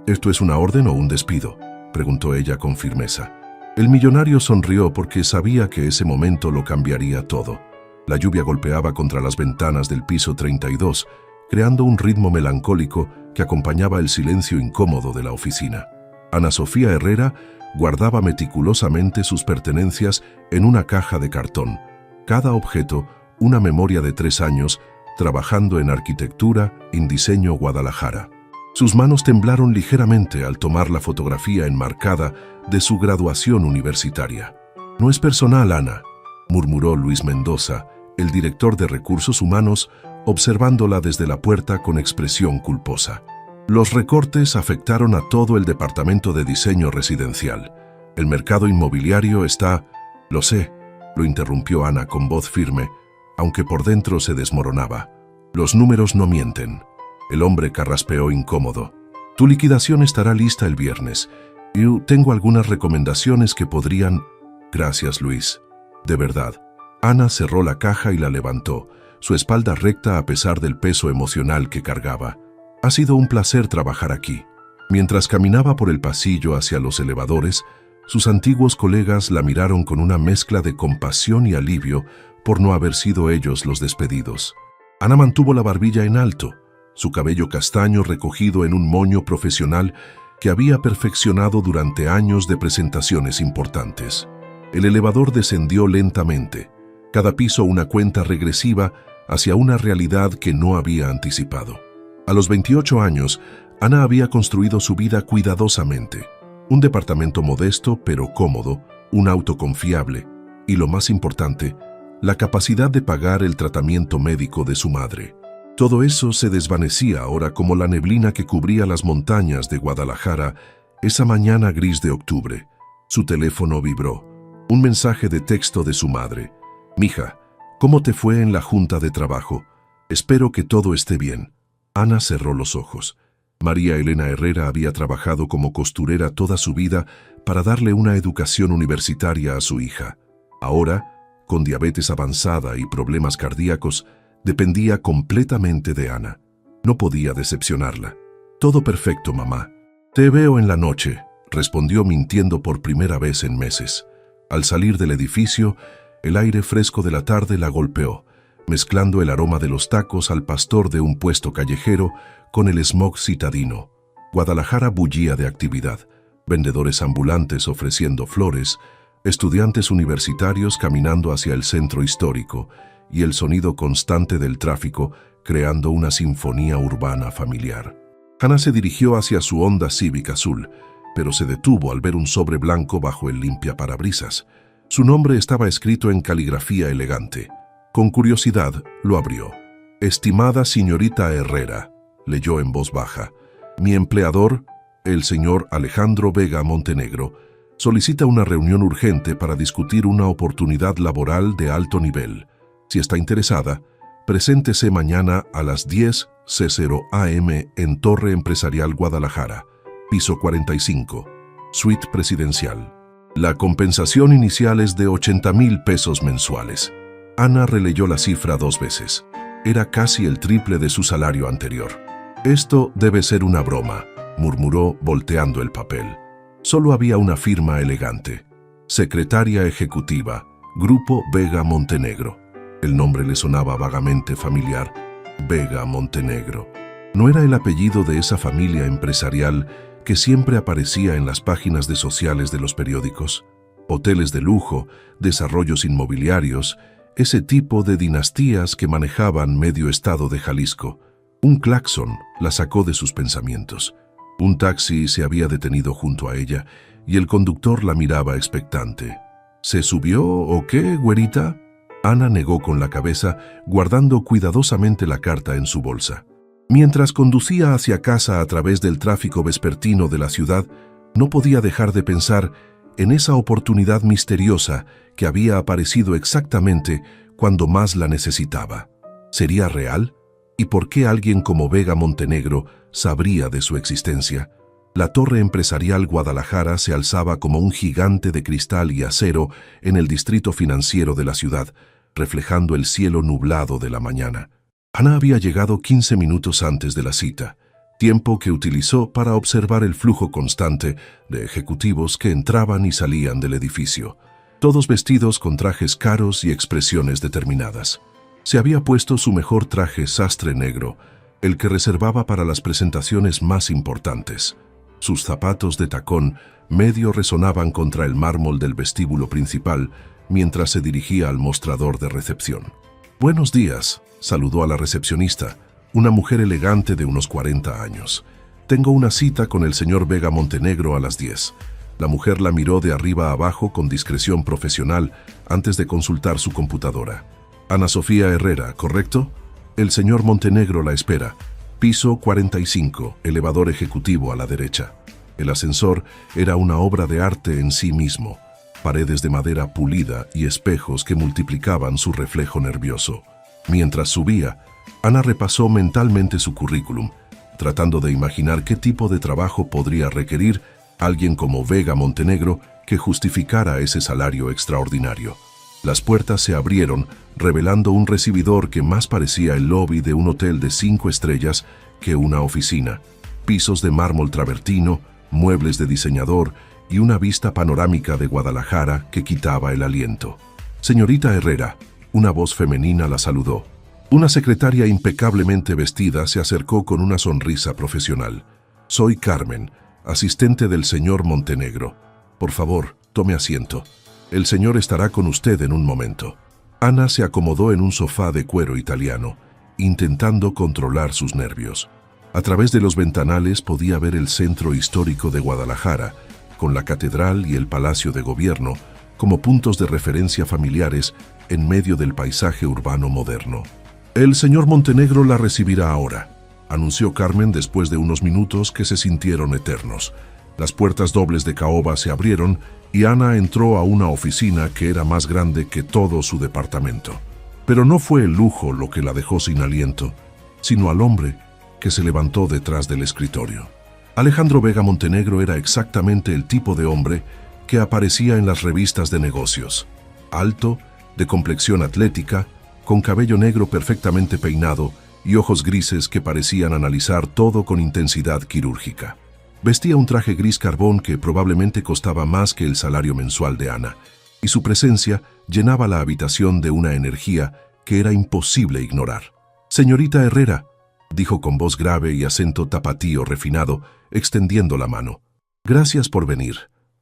¿Esto es una orden o un despido?, preguntó ella con firmeza. El millonario sonrió porque sabía que ese momento lo cambiaría todo. La lluvia golpeaba contra las ventanas del piso 32, creando un ritmo melancólico que acompañaba el silencio incómodo de la oficina. Ana Sofía Herrera guardaba meticulosamente sus pertenencias en una caja de cartón. Cada objeto, una memoria de 3 años, trabajando en arquitectura, en diseño Guadalajara. Sus manos temblaron ligeramente al tomar la fotografía enmarcada de su graduación universitaria. «No es personal, Ana», murmuró Luis Mendoza, el director de Recursos Humanos, observándola desde la puerta con expresión culposa. Los recortes afectaron a todo el departamento de diseño residencial. El mercado inmobiliario está... «Lo sé», lo interrumpió Ana con voz firme, aunque por dentro se desmoronaba. «Los números no mienten». El hombre carraspeó incómodo. «Tu liquidación estará lista el viernes. Yo tengo algunas recomendaciones que podrían...» «Gracias, Luis. De verdad». Ana cerró la caja y la levantó, su espalda recta a pesar del peso emocional que cargaba. «Ha sido un placer trabajar aquí». Mientras caminaba por el pasillo hacia los elevadores, sus antiguos colegas la miraron con una mezcla de compasión y alivio por no haber sido ellos los despedidos. Ana mantuvo la barbilla en alto, su cabello castaño recogido en un moño profesional que había perfeccionado durante años de presentaciones importantes. El elevador descendió lentamente, cada piso una cuenta regresiva hacia una realidad que no había anticipado. A los 28 años, Ana había construido su vida cuidadosamente. Un departamento modesto pero cómodo, un auto confiable y, lo más importante, la capacidad de pagar el tratamiento médico de su madre. Todo eso se desvanecía ahora como la neblina que cubría las montañas de Guadalajara esa mañana gris de octubre. Su teléfono vibró. Un mensaje de texto de su madre. «Mija, ¿cómo te fue en la junta de trabajo? Espero que todo esté bien». Ana cerró los ojos. María Elena Herrera había trabajado como costurera toda su vida para darle una educación universitaria a su hija. Ahora, con diabetes avanzada y problemas cardíacos, dependía completamente de Ana. No podía decepcionarla. «Todo perfecto, mamá. Te veo en la noche», respondió mintiendo por primera vez en meses. Al salir del edificio, el aire fresco de la tarde la golpeó, mezclando el aroma de los tacos al pastor de un puesto callejero con el smog citadino. Guadalajara bullía de actividad, vendedores ambulantes ofreciendo flores, estudiantes universitarios caminando hacia el centro histórico y el sonido constante del tráfico creando una sinfonía urbana familiar. Ana se dirigió hacia su Honda Civic azul, pero se detuvo al ver un sobre blanco bajo el limpiaparabrisas. Su nombre estaba escrito en caligrafía elegante. Con curiosidad, lo abrió. «Estimada señorita Herrera», leyó en voz baja, «mi empleador, el señor Alejandro Vega Montenegro, solicita una reunión urgente para discutir una oportunidad laboral de alto nivel. Si está interesada, preséntese mañana a las 10:00 a.m. en Torre Empresarial Guadalajara, piso 45, suite presidencial. La compensación inicial es de 80,000 pesos mensuales». Ana releyó la cifra 2 veces. Era casi el triple de su salario anterior. «Esto debe ser una broma», murmuró volteando el papel. Solo había una firma elegante. «Secretaria Ejecutiva, Grupo Vega Montenegro». El nombre le sonaba vagamente familiar. Vega Montenegro. No era el apellido de esa familia empresarial que siempre aparecía en las páginas de sociales de los periódicos. Hoteles de lujo, desarrollos inmobiliarios, ese tipo de dinastías que manejaban medio estado de Jalisco. Un claxon la sacó de sus pensamientos. Un taxi se había detenido junto a ella y el conductor la miraba expectante. «¿Se subió o qué, güerita?». Ana negó con la cabeza, guardando cuidadosamente la carta en su bolsa. Mientras conducía hacia casa a través del tráfico vespertino de la ciudad, no podía dejar de pensar en esa oportunidad misteriosa que había aparecido exactamente cuando más la necesitaba. ¿Sería real? ¿Y por qué alguien como Vega Montenegro sabría de su existencia? La Torre Empresarial Guadalajara se alzaba como un gigante de cristal y acero en el distrito financiero de la ciudad, reflejando el cielo nublado de la mañana. Ana había llegado 15 minutos antes de la cita. tiempo que utilizó para observar el flujo constante de ejecutivos que entraban y salían del edificio, todos vestidos con trajes caros y expresiones determinadas. Se había puesto su mejor traje sastre negro, el que reservaba para las presentaciones más importantes. Sus zapatos de tacón medio resonaban contra el mármol del vestíbulo principal mientras se dirigía al mostrador de recepción. «Buenos días», saludó a la recepcionista, una mujer elegante de unos 40 años. «Tengo una cita con el señor Vega Montenegro a las 10». La mujer la miró de arriba a abajo con discreción profesional antes de consultar su computadora. «Ana Sofía Herrera, ¿correcto? El señor Montenegro la espera. Piso 45, elevador ejecutivo a la derecha». El ascensor era una obra de arte en sí mismo, paredes de madera pulida y espejos que multiplicaban su reflejo nervioso. Mientras subía, Ana repasó mentalmente su currículum, tratando de imaginar qué tipo de trabajo podría requerir alguien como Vega Montenegro que justificara ese salario extraordinario. Las puertas se abrieron, revelando un recibidor que más parecía el lobby de un hotel de 5 estrellas que una oficina, pisos de mármol travertino, muebles de diseñador y una vista panorámica de Guadalajara que quitaba el aliento. «Señorita Herrera», una voz femenina la saludó. Una secretaria impecablemente vestida se acercó con una sonrisa profesional. «Soy Carmen, asistente del señor Montenegro. Por favor, tome asiento. El señor estará con usted en un momento». Ana se acomodó en un sofá de cuero italiano, intentando controlar sus nervios. A través de los ventanales podía ver el centro histórico de Guadalajara, con la catedral y el palacio de gobierno como puntos de referencia familiares en medio del paisaje urbano moderno. «El señor Montenegro la recibirá ahora», anunció Carmen después de unos minutos que se sintieron eternos. Las puertas dobles de caoba se abrieron y Ana entró a una oficina que era más grande que todo su departamento. Pero no fue el lujo lo que la dejó sin aliento, sino al hombre que se levantó detrás del escritorio. Alejandro Vega Montenegro era exactamente el tipo de hombre que aparecía en las revistas de negocios. Alto, de complexión atlética, con cabello negro perfectamente peinado y ojos grises que parecían analizar todo con intensidad quirúrgica. Vestía un traje gris carbón que probablemente costaba más que el salario mensual de Ana, y su presencia llenaba la habitación de una energía que era imposible ignorar. «Señorita Herrera», dijo con voz grave y acento tapatío refinado, extendiendo la mano. «Gracias por venir».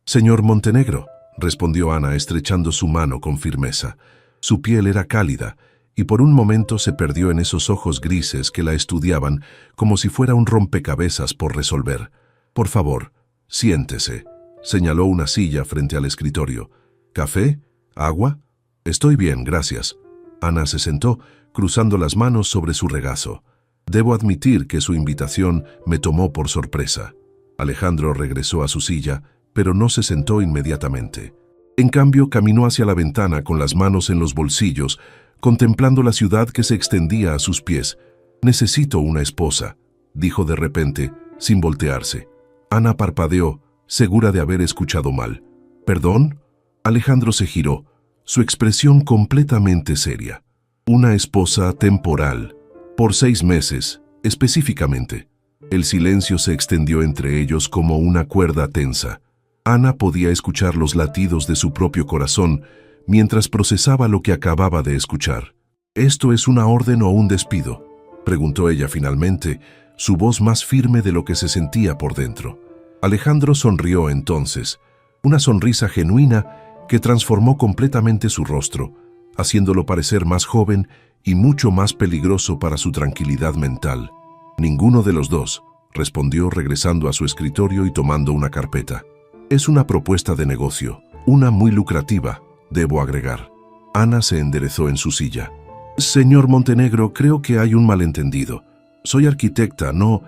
«Señor Montenegro», respondió Ana estrechando su mano con firmeza. Su piel era cálida, y por un momento se perdió en esos ojos grises que la estudiaban como si fuera un rompecabezas por resolver. «Por favor, siéntese», señaló una silla frente al escritorio. «¿Café? ¿Agua?» «Estoy bien, gracias». Ana se sentó, cruzando las manos sobre su regazo. «Debo admitir que su invitación me tomó por sorpresa». Alejandro regresó a su silla, pero no se sentó inmediatamente. En cambio, caminó hacia la ventana con las manos en los bolsillos, contemplando la ciudad que se extendía a sus pies. «Necesito una esposa», dijo de repente, sin voltearse. Ana parpadeó, segura de haber escuchado mal. «¿Perdón?» Alejandro se giró, su expresión completamente seria. «Una esposa temporal. Por 6 meses, específicamente». El silencio se extendió entre ellos como una cuerda tensa. Ana podía escuchar los latidos de su propio corazón mientras procesaba lo que acababa de escuchar. «¿Esto es una orden o un despido?», preguntó ella finalmente, su voz más firme de lo que se sentía por dentro. Alejandro sonrió entonces, una sonrisa genuina que transformó completamente su rostro, haciéndolo parecer más joven y mucho más peligroso para su tranquilidad mental. «Ninguno de los dos», respondió regresando a su escritorio y tomando una carpeta. «Es una propuesta de negocio, una muy lucrativa, debo agregar». Ana se enderezó en su silla. «Señor Montenegro, creo que hay un malentendido. Soy arquitecta, no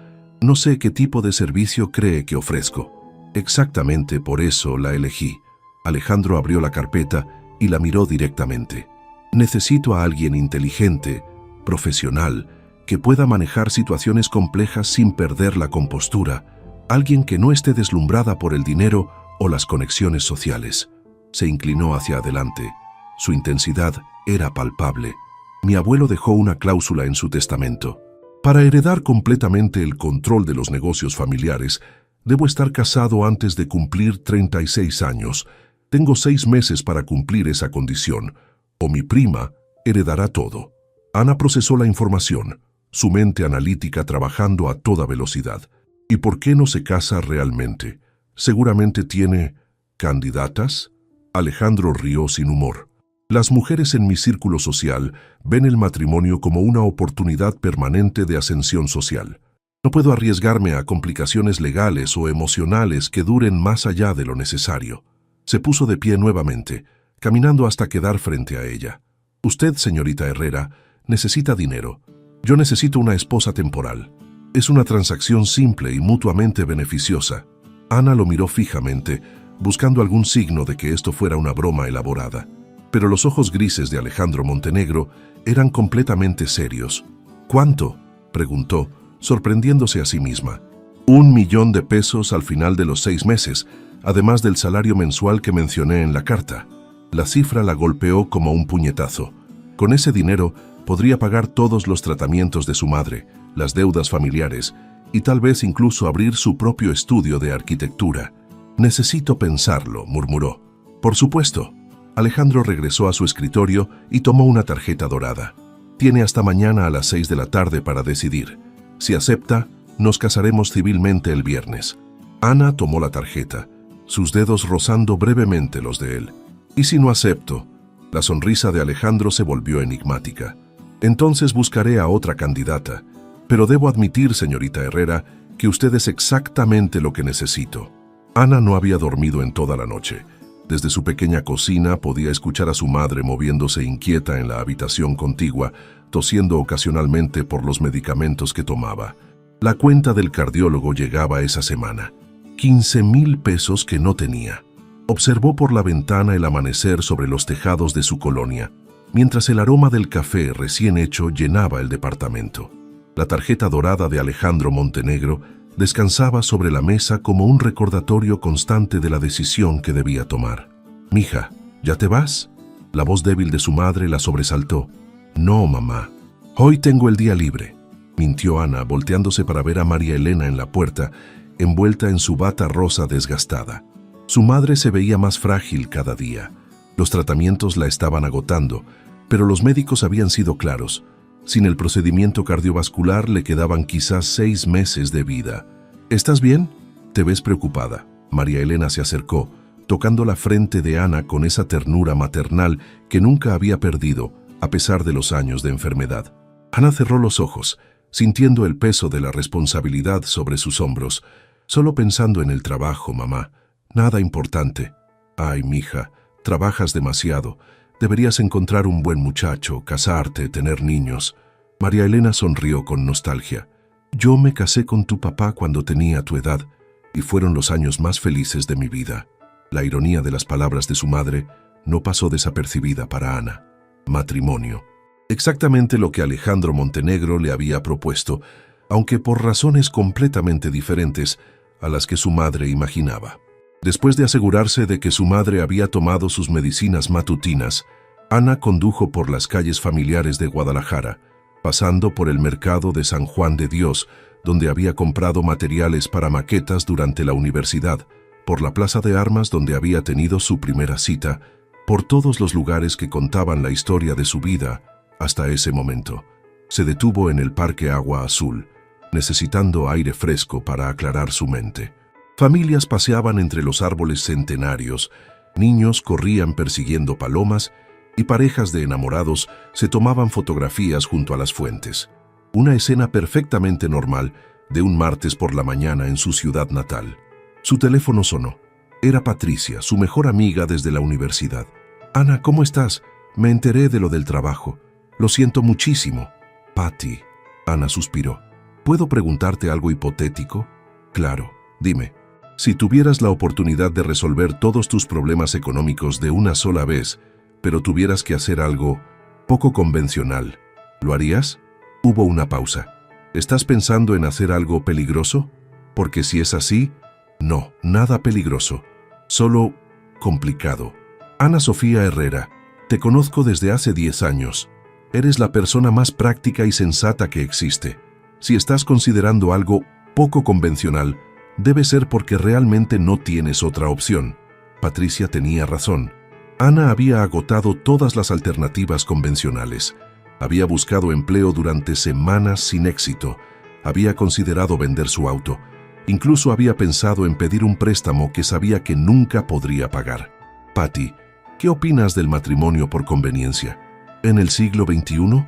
sé qué tipo de servicio cree que ofrezco». «Exactamente por eso la elegí». Alejandro abrió la carpeta y la miró directamente. «Necesito a alguien inteligente, profesional, que pueda manejar situaciones complejas sin perder la compostura, alguien que no esté deslumbrada por el dinero o las conexiones sociales». Se inclinó hacia adelante. Su intensidad era palpable. «Mi abuelo dejó una cláusula en su testamento. Para heredar completamente el control de los negocios familiares, debo estar casado antes de cumplir 36 años. Tengo 6 meses para cumplir esa condición, o mi prima heredará todo. Ana procesó la información, su mente analítica trabajando a toda velocidad. ¿Y por qué no se casa realmente? Seguramente tiene candidatas. Alejandro rió sin humor. Las mujeres en mi círculo social ven el matrimonio como una oportunidad permanente de ascensión social. No puedo arriesgarme a complicaciones legales o emocionales que duren más allá de lo necesario. Se puso de pie nuevamente, caminando hasta quedar frente a ella. Usted, señorita Herrera, necesita dinero. Yo necesito una esposa temporal. Es una transacción simple y mutuamente beneficiosa. Ana lo miró fijamente, buscando algún signo de que esto fuera una broma elaborada. Pero los ojos grises de Alejandro Montenegro eran completamente serios. ¿Cuánto?, preguntó, sorprendiéndose a sí misma. 1 millón de pesos al final de los 6 meses, además del salario mensual que mencioné en la carta. La cifra la golpeó como un puñetazo. Con ese dinero podría pagar todos los tratamientos de su madre, las deudas familiares y tal vez incluso abrir su propio estudio de arquitectura. Necesito pensarlo, murmuró. Por supuesto. Alejandro regresó a su escritorio y tomó una tarjeta dorada. Tiene hasta mañana a las 6 de la tarde para decidir. Si acepta, nos casaremos civilmente el viernes. Ana tomó la tarjeta, sus dedos rozando brevemente los de él. ¿Y si no acepto? La sonrisa de Alejandro se volvió enigmática. Entonces buscaré a otra candidata. Pero debo admitir, señorita Herrera, que usted es exactamente lo que necesito. Ana no había dormido en toda la noche. Desde su pequeña cocina podía escuchar a su madre moviéndose inquieta en la habitación contigua, tosiendo ocasionalmente por los medicamentos que tomaba. La cuenta del cardiólogo llegaba esa semana. 15,000 pesos que no tenía. Observó por la ventana el amanecer sobre los tejados de su colonia, mientras el aroma del café recién hecho llenaba el departamento. La tarjeta dorada de Alejandro Montenegro descansaba sobre la mesa como un recordatorio constante de la decisión que debía tomar. «Mija, ¿ya te vas?». La voz débil de su madre la sobresaltó. «No, mamá. Hoy tengo el día libre», mintió Ana, volteándose para ver a María Elena en la puerta, envuelta en su bata rosa desgastada. Su madre se veía más frágil cada día. Los tratamientos la estaban agotando, pero los médicos habían sido claros. Sin el procedimiento cardiovascular le quedaban quizás 6 meses de vida. «¿Estás bien? Te ves preocupada». María Elena se acercó, tocando la frente de Ana con esa ternura maternal que nunca había perdido, a pesar de los años de enfermedad. Ana cerró los ojos, sintiendo el peso de la responsabilidad sobre sus hombros. «Solo pensando en el trabajo, mamá. Nada importante». «Ay, mija, trabajas demasiado. Deberías encontrar un buen muchacho, casarte, tener niños». María Elena sonrió con nostalgia. «Yo me casé con tu papá cuando tenía tu edad, y fueron los años más felices de mi vida». La ironía de las palabras de su madre no pasó desapercibida para Ana. Matrimonio. Exactamente lo que Alejandro Montenegro le había propuesto, aunque por razones completamente diferentes a las que su madre imaginaba. Después de asegurarse de que su madre había tomado sus medicinas matutinas, Ana condujo por las calles familiares de Guadalajara, pasando por el mercado de San Juan de Dios, donde había comprado materiales para maquetas durante la universidad, por la plaza de armas donde había tenido su primera cita, por todos los lugares que contaban la historia de su vida hasta ese momento. Se detuvo en el Parque Agua Azul, necesitando aire fresco para aclarar su mente. Familias paseaban entre los árboles centenarios, niños corrían persiguiendo palomas y parejas de enamorados se tomaban fotografías junto a las fuentes. Una escena perfectamente normal de un martes por la mañana en su ciudad natal. Su teléfono sonó. Era Patricia, su mejor amiga desde la universidad. «Ana, ¿cómo estás? Me enteré de lo del trabajo. Lo siento muchísimo». «Patty», Ana suspiró. «¿Puedo preguntarte algo hipotético?» «Claro, dime». Si tuvieras la oportunidad de resolver todos tus problemas económicos de una sola vez, pero tuvieras que hacer algo poco convencional, ¿lo harías? Hubo una pausa. ¿Estás pensando en hacer algo peligroso? Porque si es así, no, nada peligroso, solo complicado. Ana Sofía Herrera, te conozco desde hace 10 años. Eres la persona más práctica y sensata que existe. Si estás considerando algo poco convencional, debe ser porque realmente no tienes otra opción. Patricia tenía razón. Ana había agotado todas las alternativas convencionales. Había buscado empleo durante semanas sin éxito. Había considerado vender su auto. Incluso había pensado en pedir un préstamo que sabía que nunca podría pagar. Patty, ¿qué opinas del matrimonio por conveniencia? ¿En el siglo XXI?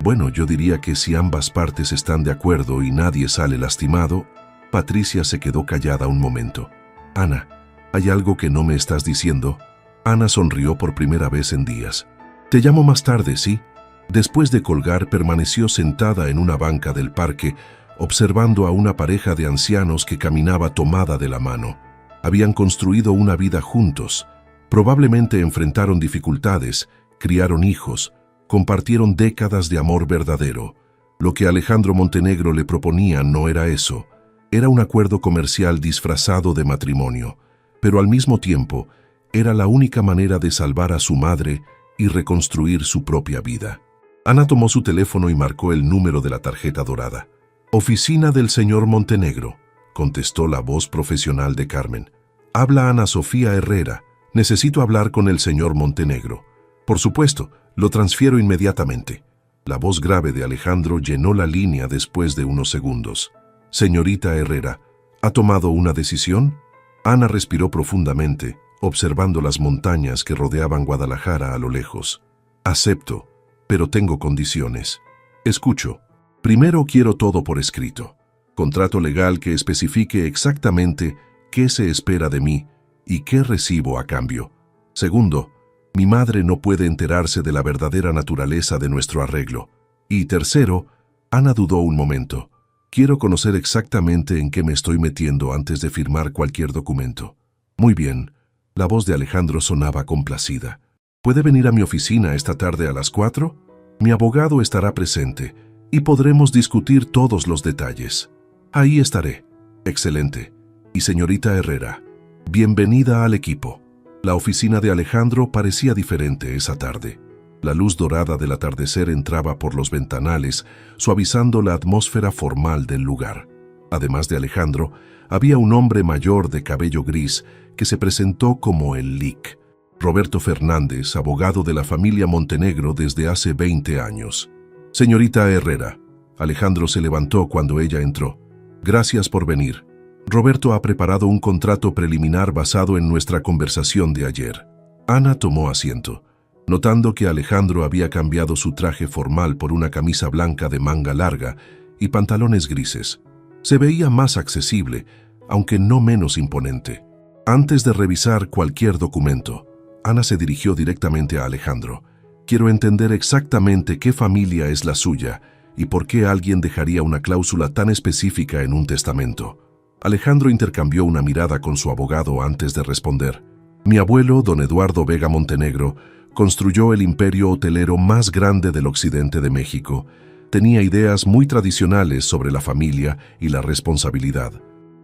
Bueno, yo diría que si ambas partes están de acuerdo y nadie sale lastimado. Patricia se quedó callada un momento. Ana, ¿hay algo que no me estás diciendo? Ana sonrió por primera vez en días. Te llamo más tarde, ¿sí? Después de colgar, permaneció sentada en una banca del parque, observando a una pareja de ancianos que caminaba tomada de la mano. Habían construido una vida juntos. Probablemente enfrentaron dificultades, criaron hijos, compartieron décadas de amor verdadero. Lo que Alejandro Montenegro le proponía no era eso. Era un acuerdo comercial disfrazado de matrimonio, pero al mismo tiempo era la única manera de salvar a su madre y reconstruir su propia vida. Ana tomó su teléfono y marcó el número de la tarjeta dorada. «Oficina del señor Montenegro», contestó la voz profesional de Carmen. «Habla Ana Sofía Herrera. Necesito hablar con el señor Montenegro». «Por supuesto, lo transfiero inmediatamente». La voz grave de Alejandro llenó la línea después de unos segundos. «Señorita Herrera, ¿ha tomado una decisión?» Ana respiró profundamente, observando las montañas que rodeaban Guadalajara a lo lejos. «Acepto, pero tengo condiciones. Escucho. Primero quiero todo por escrito. Contrato legal que especifique exactamente qué se espera de mí y qué recibo a cambio. Segundo, mi madre no puede enterarse de la verdadera naturaleza de nuestro arreglo. Y tercero, Ana dudó un momento. Quiero conocer exactamente en qué me estoy metiendo antes de firmar cualquier documento». «Muy bien». La voz de Alejandro sonaba complacida. «¿Puede venir a mi oficina esta tarde a las 4? Mi abogado estará presente y podremos discutir todos los detalles». «Ahí estaré». «Excelente. Y señorita Herrera, bienvenida al equipo». La oficina de Alejandro parecía diferente esa tarde. La luz dorada del atardecer entraba por los ventanales, suavizando la atmósfera formal del lugar. Además de Alejandro, había un hombre mayor de cabello gris que se presentó como el LIC, Roberto Fernández, abogado de la familia Montenegro desde hace 20 años. «Señorita Herrera». Alejandro se levantó cuando ella entró. «Gracias por venir. Roberto ha preparado un contrato preliminar basado en nuestra conversación de ayer». Ana tomó asiento, notando que Alejandro había cambiado su traje formal por una camisa blanca de manga larga y pantalones grises. Se veía más accesible, aunque no menos imponente. Antes de revisar cualquier documento, Ana se dirigió directamente a Alejandro. «Quiero entender exactamente qué familia es la suya y por qué alguien dejaría una cláusula tan específica en un testamento». Alejandro intercambió una mirada con su abogado antes de responder. «Mi abuelo, don Eduardo Vega Montenegro, construyó el imperio hotelero más grande del occidente de México. Tenía ideas muy tradicionales sobre la familia y la responsabilidad.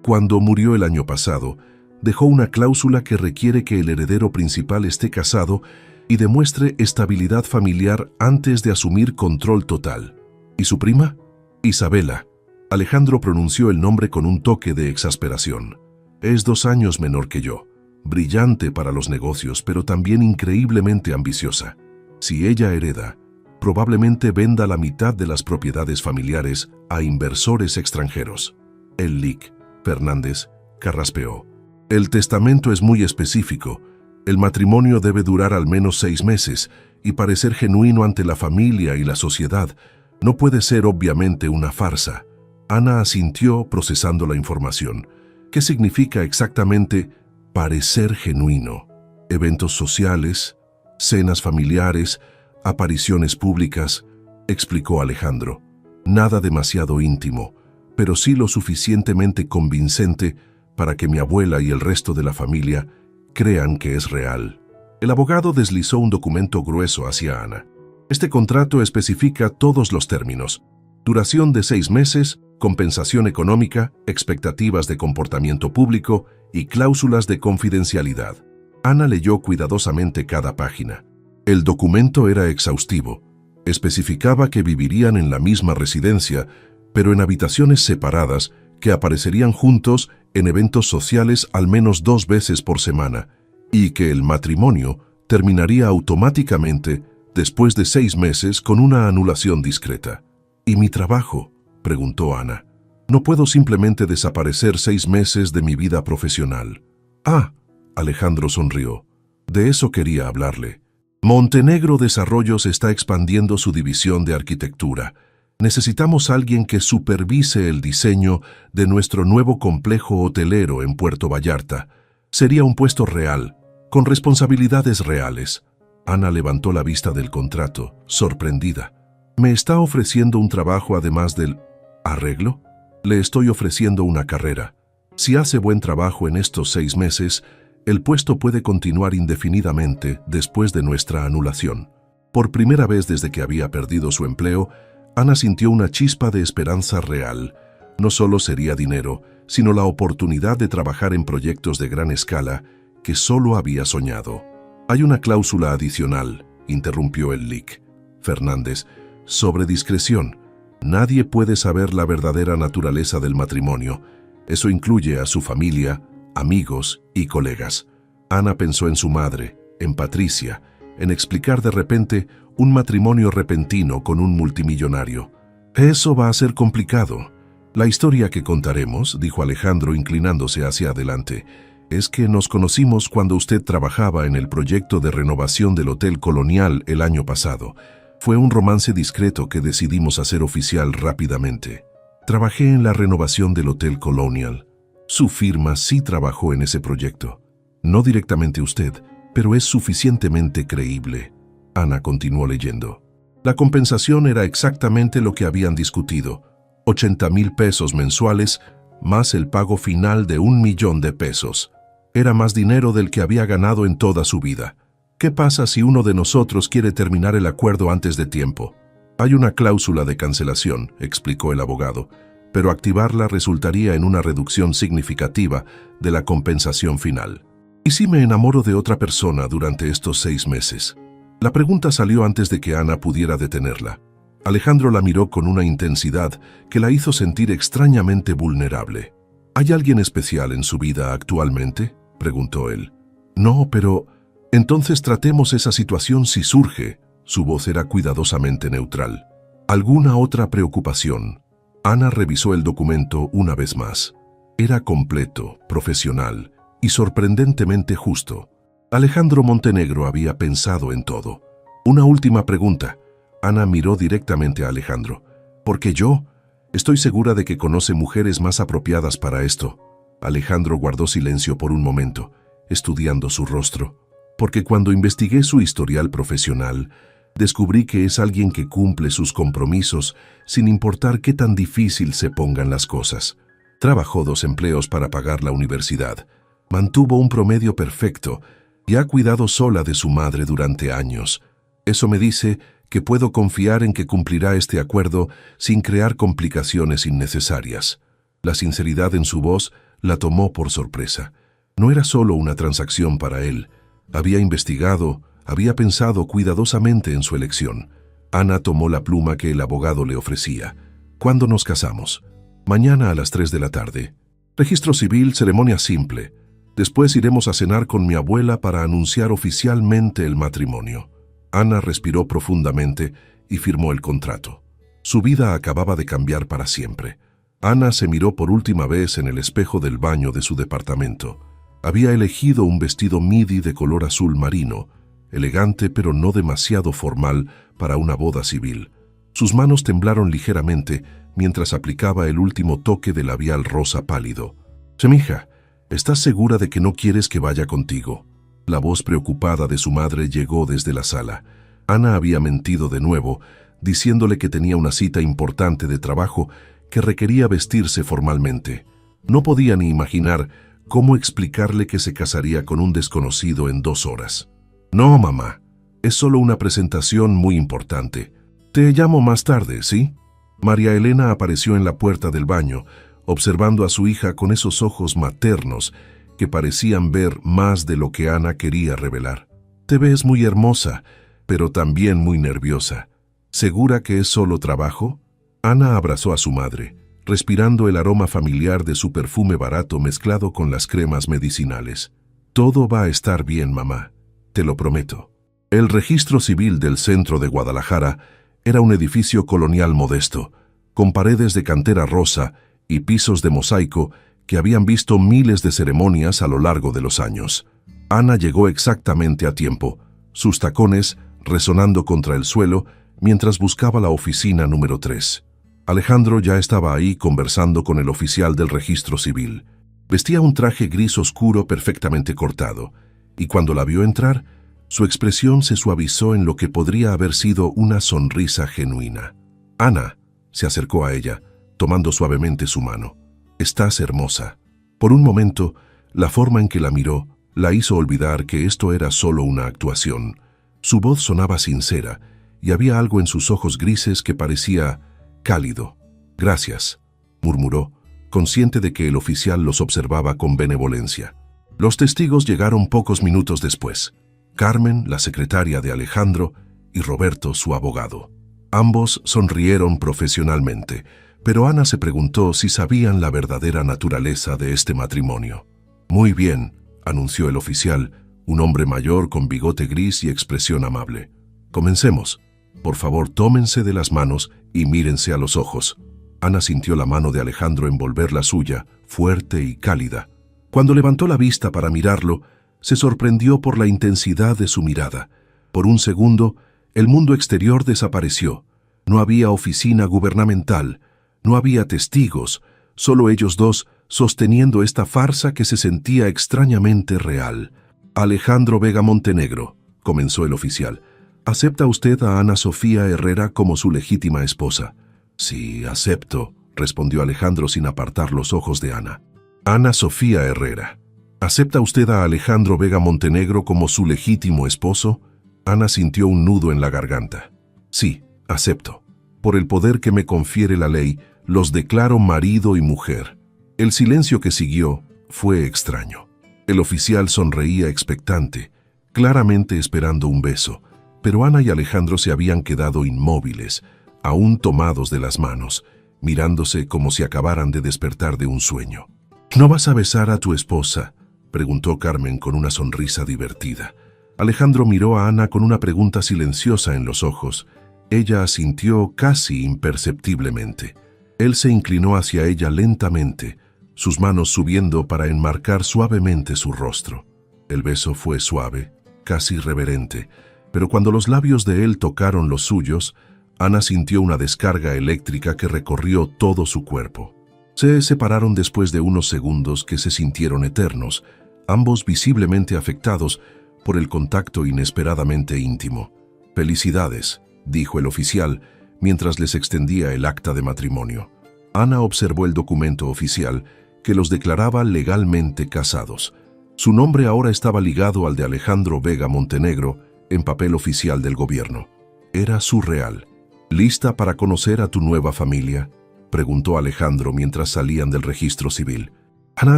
Cuando murió el año pasado, dejó una cláusula que requiere que el heredero principal esté casado y demuestre estabilidad familiar antes de asumir control total. ¿Y su prima? Isabela». Alejandro pronunció el nombre con un toque de exasperación. «Es 2 años menor que yo. Brillante para los negocios, pero también increíblemente ambiciosa. Si ella hereda, probablemente venda la mitad de las propiedades familiares a inversores extranjeros». El LIC, Fernández, carraspeó. «El testamento es muy específico. El matrimonio debe durar al menos 6 meses y parecer genuino ante la familia y la sociedad. No puede ser obviamente una farsa». Ana asintió procesando la información. ¿Qué significa exactamente parecer genuino? ¿Eventos sociales? ¿Cenas familiares? ¿Apariciones públicas?, explicó Alejandro. «Nada demasiado íntimo, pero sí lo suficientemente convincente para que mi abuela y el resto de la familia crean que es real». El abogado deslizó un documento grueso hacia Ana. «Este contrato especifica todos los términos. Duración de 6 meses, compensación económica, expectativas de comportamiento público y cláusulas de confidencialidad». Ana leyó cuidadosamente cada página. El documento era exhaustivo. Especificaba que vivirían en la misma residencia, pero en habitaciones separadas que aparecerían juntos en eventos sociales al menos 2 veces por semana, y que el matrimonio terminaría automáticamente después de 6 meses con una anulación discreta. ¿Y mi trabajo?, preguntó Ana. No puedo simplemente desaparecer 6 meses de mi vida profesional. Ah, Alejandro sonrió. De eso quería hablarle. Montenegro Desarrollos está expandiendo su división de arquitectura. Necesitamos a alguien que supervise el diseño de nuestro nuevo complejo hotelero en Puerto Vallarta. Sería un puesto real, con responsabilidades reales. Ana levantó la vista del contrato, sorprendida. ¿Me está ofreciendo un trabajo además del arreglo? Le estoy ofreciendo una carrera. Si hace buen trabajo en estos 6 meses, el puesto puede continuar indefinidamente después de nuestra anulación. Por primera vez desde que había perdido su empleo, Ana sintió una chispa de esperanza real. No solo sería dinero, sino la oportunidad de trabajar en proyectos de gran escala que solo había soñado. Hay una cláusula adicional, interrumpió el Lic. Fernández, sobre discreción. Nadie puede saber la verdadera naturaleza del matrimonio. Eso incluye a su familia, amigos y colegas. Ana pensó en su madre, en Patricia, en explicar de repente un matrimonio repentino con un multimillonario. Eso va a ser complicado. La historia que contaremos, dijo Alejandro inclinándose hacia adelante, es que nos conocimos cuando usted trabajaba en el proyecto de renovación del Hotel Colonial el año pasado. Fue un romance discreto que decidimos hacer oficial rápidamente. Trabajé en la renovación del Hotel Colonial. Su firma sí trabajó en ese proyecto. No directamente usted, pero es suficientemente creíble. Ana continuó leyendo. La compensación era exactamente lo que habían discutido. 80,000 pesos mensuales, más el pago final de 1,000,000 de pesos. Era más dinero del que había ganado en toda su vida. ¿Qué pasa si uno de nosotros quiere terminar el acuerdo antes de tiempo? Hay una cláusula de cancelación, explicó el abogado, pero activarla resultaría en una reducción significativa de la compensación final. ¿Y si me enamoro de otra persona durante estos 6 meses? La pregunta salió antes de que Ana pudiera detenerla. Alejandro la miró con una intensidad que la hizo sentir extrañamente vulnerable. ¿Hay alguien especial en su vida actualmente?, preguntó él. No, pero entonces tratemos esa situación si surge. Su voz era cuidadosamente neutral. ¿Alguna otra preocupación? Ana revisó el documento una vez más. Era completo, profesional y sorprendentemente justo. Alejandro Montenegro había pensado en todo. Una última pregunta. Ana miró directamente a Alejandro. ¿Por qué yo? Estoy segura de que conoce mujeres más apropiadas para esto. Alejandro guardó silencio por un momento, estudiando su rostro. Porque cuando investigué su historial profesional, descubrí que es alguien que cumple sus compromisos sin importar qué tan difícil se pongan las cosas. Trabajó 2 empleos para pagar la universidad. Mantuvo un promedio perfecto y ha cuidado sola de su madre durante años. Eso me dice que puedo confiar en que cumplirá este acuerdo sin crear complicaciones innecesarias. La sinceridad en su voz la tomó por sorpresa. No era solo una transacción para él. Había investigado, había pensado cuidadosamente en su elección. Ana tomó la pluma que el abogado le ofrecía. ¿Cuándo nos casamos? Mañana a las 3 de la tarde. Registro civil, ceremonia simple. Después iremos a cenar con mi abuela para anunciar oficialmente el matrimonio. Ana respiró profundamente y firmó el contrato. Su vida acababa de cambiar para siempre. Ana se miró por última vez en el espejo del baño de su departamento. Había elegido un vestido midi de color azul marino, elegante pero no demasiado formal para una boda civil. Sus manos temblaron ligeramente mientras aplicaba el último toque de labial rosa pálido. «Semija, ¿estás segura de que no quieres que vaya contigo?». La voz preocupada de su madre llegó desde la sala. Ana había mentido de nuevo, diciéndole que tenía una cita importante de trabajo que requería vestirse formalmente. No podía ni imaginar cómo explicarle que se casaría con un desconocido en 2 horas. «No, mamá, es solo una presentación muy importante. Te llamo más tarde, ¿sí?». María Elena apareció en la puerta del baño, observando a su hija con esos ojos maternos que parecían ver más de lo que Ana quería revelar. «Te ves muy hermosa, pero también muy nerviosa. ¿Segura que es solo trabajo?». Ana abrazó a su madre, respirando el aroma familiar de su perfume barato mezclado con las cremas medicinales. Todo va a estar bien, mamá, te lo prometo. El registro civil del centro de Guadalajara era un edificio colonial modesto, con paredes de cantera rosa y pisos de mosaico que habían visto miles de ceremonias a lo largo de los años. Ana llegó exactamente a tiempo, sus tacones resonando contra el suelo mientras buscaba la oficina número 3. Alejandro ya estaba ahí conversando con el oficial del registro civil. Vestía un traje gris oscuro perfectamente cortado, y cuando la vio entrar, su expresión se suavizó en lo que podría haber sido una sonrisa genuina. Ana se acercó a ella, tomando suavemente su mano. «Estás hermosa». Por un momento, la forma en que la miró la hizo olvidar que esto era solo una actuación. Su voz sonaba sincera, y había algo en sus ojos grises que parecía cálido. «Gracias», murmuró, consciente de que el oficial los observaba con benevolencia. Los testigos llegaron pocos minutos después. Carmen, la secretaria de Alejandro, y Roberto, su abogado. Ambos sonrieron profesionalmente, pero Ana se preguntó si sabían la verdadera naturaleza de este matrimonio. «Muy bien», anunció el oficial, un hombre mayor con bigote gris y expresión amable. «Comencemos. Por favor, tómense de las manos y mírense a los ojos». Ana sintió la mano de Alejandro envolver la suya, fuerte y cálida. Cuando levantó la vista para mirarlo, se sorprendió por la intensidad de su mirada. Por un segundo, el mundo exterior desapareció. No había oficina gubernamental, no había testigos, solo ellos dos sosteniendo esta farsa que se sentía extrañamente real. «Alejandro Vega Montenegro», comenzó el oficial, «¿acepta usted a Ana Sofía Herrera como su legítima esposa?» «Sí, acepto», respondió Alejandro sin apartar los ojos de Ana. «Ana Sofía Herrera, ¿acepta usted a Alejandro Vega Montenegro como su legítimo esposo?» Ana sintió un nudo en la garganta. «Sí, acepto. Por el poder que me confiere la ley, los declaro marido y mujer». El silencio que siguió fue extraño. El oficial sonreía expectante, claramente esperando un beso, pero Ana y Alejandro se habían quedado inmóviles, aún tomados de las manos, mirándose como si acabaran de despertar de un sueño. «¿No vas a besar a tu esposa?», preguntó Carmen con una sonrisa divertida. Alejandro miró a Ana con una pregunta silenciosa en los ojos. Ella asintió casi imperceptiblemente. Él se inclinó hacia ella lentamente, sus manos subiendo para enmarcar suavemente su rostro. El beso fue suave, casi reverente, pero cuando los labios de él tocaron los suyos, Ana sintió una descarga eléctrica que recorrió todo su cuerpo. Se separaron después de unos segundos que se sintieron eternos, ambos visiblemente afectados por el contacto inesperadamente íntimo. «Felicidades», dijo el oficial, mientras les extendía el acta de matrimonio. Ana observó el documento oficial que los declaraba legalmente casados. Su nombre ahora estaba ligado al de Alejandro Vega Montenegro en papel oficial del gobierno. Era surreal. «¿Lista para conocer a tu nueva familia?», preguntó Alejandro mientras salían del registro civil. Ana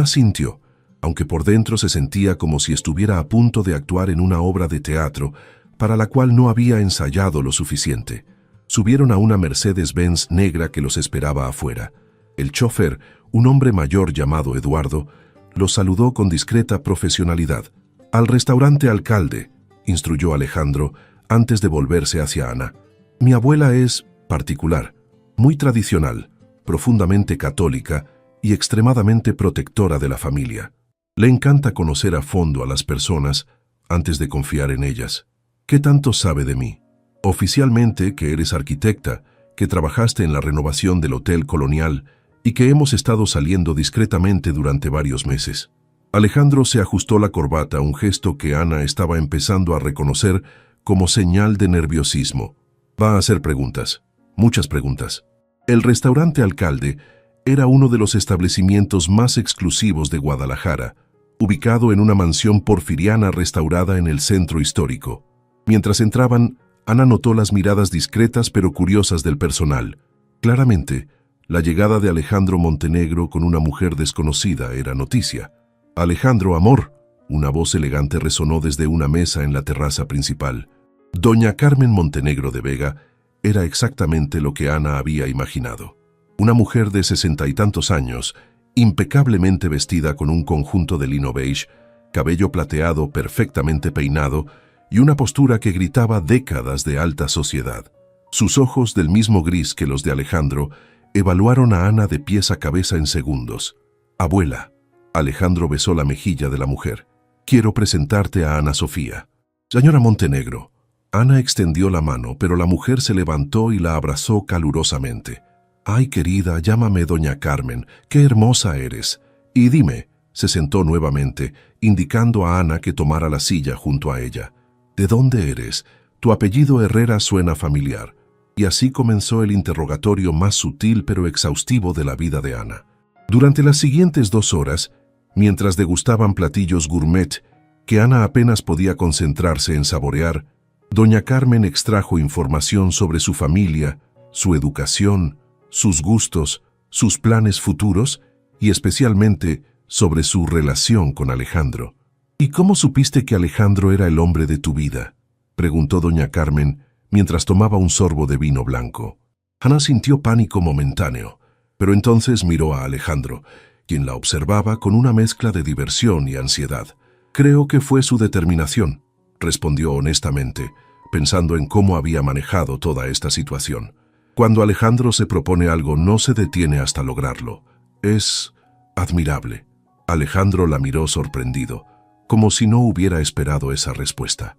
asintió, aunque por dentro se sentía como si estuviera a punto de actuar en una obra de teatro para la cual no había ensayado lo suficiente. Subieron a una Mercedes-Benz negra que los esperaba afuera. El chofer, un hombre mayor llamado Eduardo, los saludó con discreta profesionalidad. «Al restaurante Alcalde», instruyó Alejandro antes de volverse hacia Ana. «Mi abuela es particular, muy tradicional, profundamente católica y extremadamente protectora de la familia. Le encanta conocer a fondo a las personas antes de confiar en ellas. ¿Qué tanto sabe de mí? Oficialmente que eres arquitecta, que trabajaste en la renovación del Hotel Colonial y que hemos estado saliendo discretamente durante varios meses». Alejandro se ajustó la corbata, un gesto que Ana estaba empezando a reconocer como señal de nerviosismo. «Va a hacer preguntas, muchas preguntas». El restaurante Alcalde era uno de los establecimientos más exclusivos de Guadalajara, ubicado en una mansión porfiriana restaurada en el centro histórico. Mientras entraban, Ana notó las miradas discretas pero curiosas del personal. Claramente, la llegada de Alejandro Montenegro con una mujer desconocida era noticia. «Alejandro, amor», una voz elegante resonó desde una mesa en la terraza principal. Doña Carmen Montenegro de Vega Era exactamente lo que Ana había imaginado. Una mujer de 60 y tantos años, impecablemente vestida con un conjunto de lino beige, cabello plateado perfectamente peinado y una postura que gritaba décadas de alta sociedad. Sus ojos, del mismo gris que los de Alejandro, evaluaron a Ana de pies a cabeza en segundos. «Abuela». Alejandro besó la mejilla de la mujer. «Quiero presentarte a Ana Sofía». «Señora Montenegro». Ana extendió la mano, pero la mujer se levantó y la abrazó calurosamente. «Ay, querida, llámame doña Carmen, qué hermosa eres. Y dime», se sentó nuevamente, indicando a Ana que tomara la silla junto a ella. «¿De dónde eres? Tu apellido Herrera suena familiar». Y así comenzó el interrogatorio más sutil pero exhaustivo de la vida de Ana. Durante las siguientes 2 horas, mientras degustaban platillos gourmet que Ana apenas podía concentrarse en saborear, doña Carmen extrajo información sobre su familia, su educación, sus gustos, sus planes futuros y especialmente sobre su relación con Alejandro. «¿Y cómo supiste que Alejandro era el hombre de tu vida?», preguntó doña Carmen mientras tomaba un sorbo de vino blanco. Ana sintió pánico momentáneo, pero entonces miró a Alejandro, quien la observaba con una mezcla de diversión y ansiedad. «Creo que fue su determinación», respondió honestamente, pensando en cómo había manejado toda esta situación. Cuando Alejandro se propone algo, no se detiene hasta lograrlo. Es admirable. Alejandro la miró sorprendido, como si no hubiera esperado esa respuesta.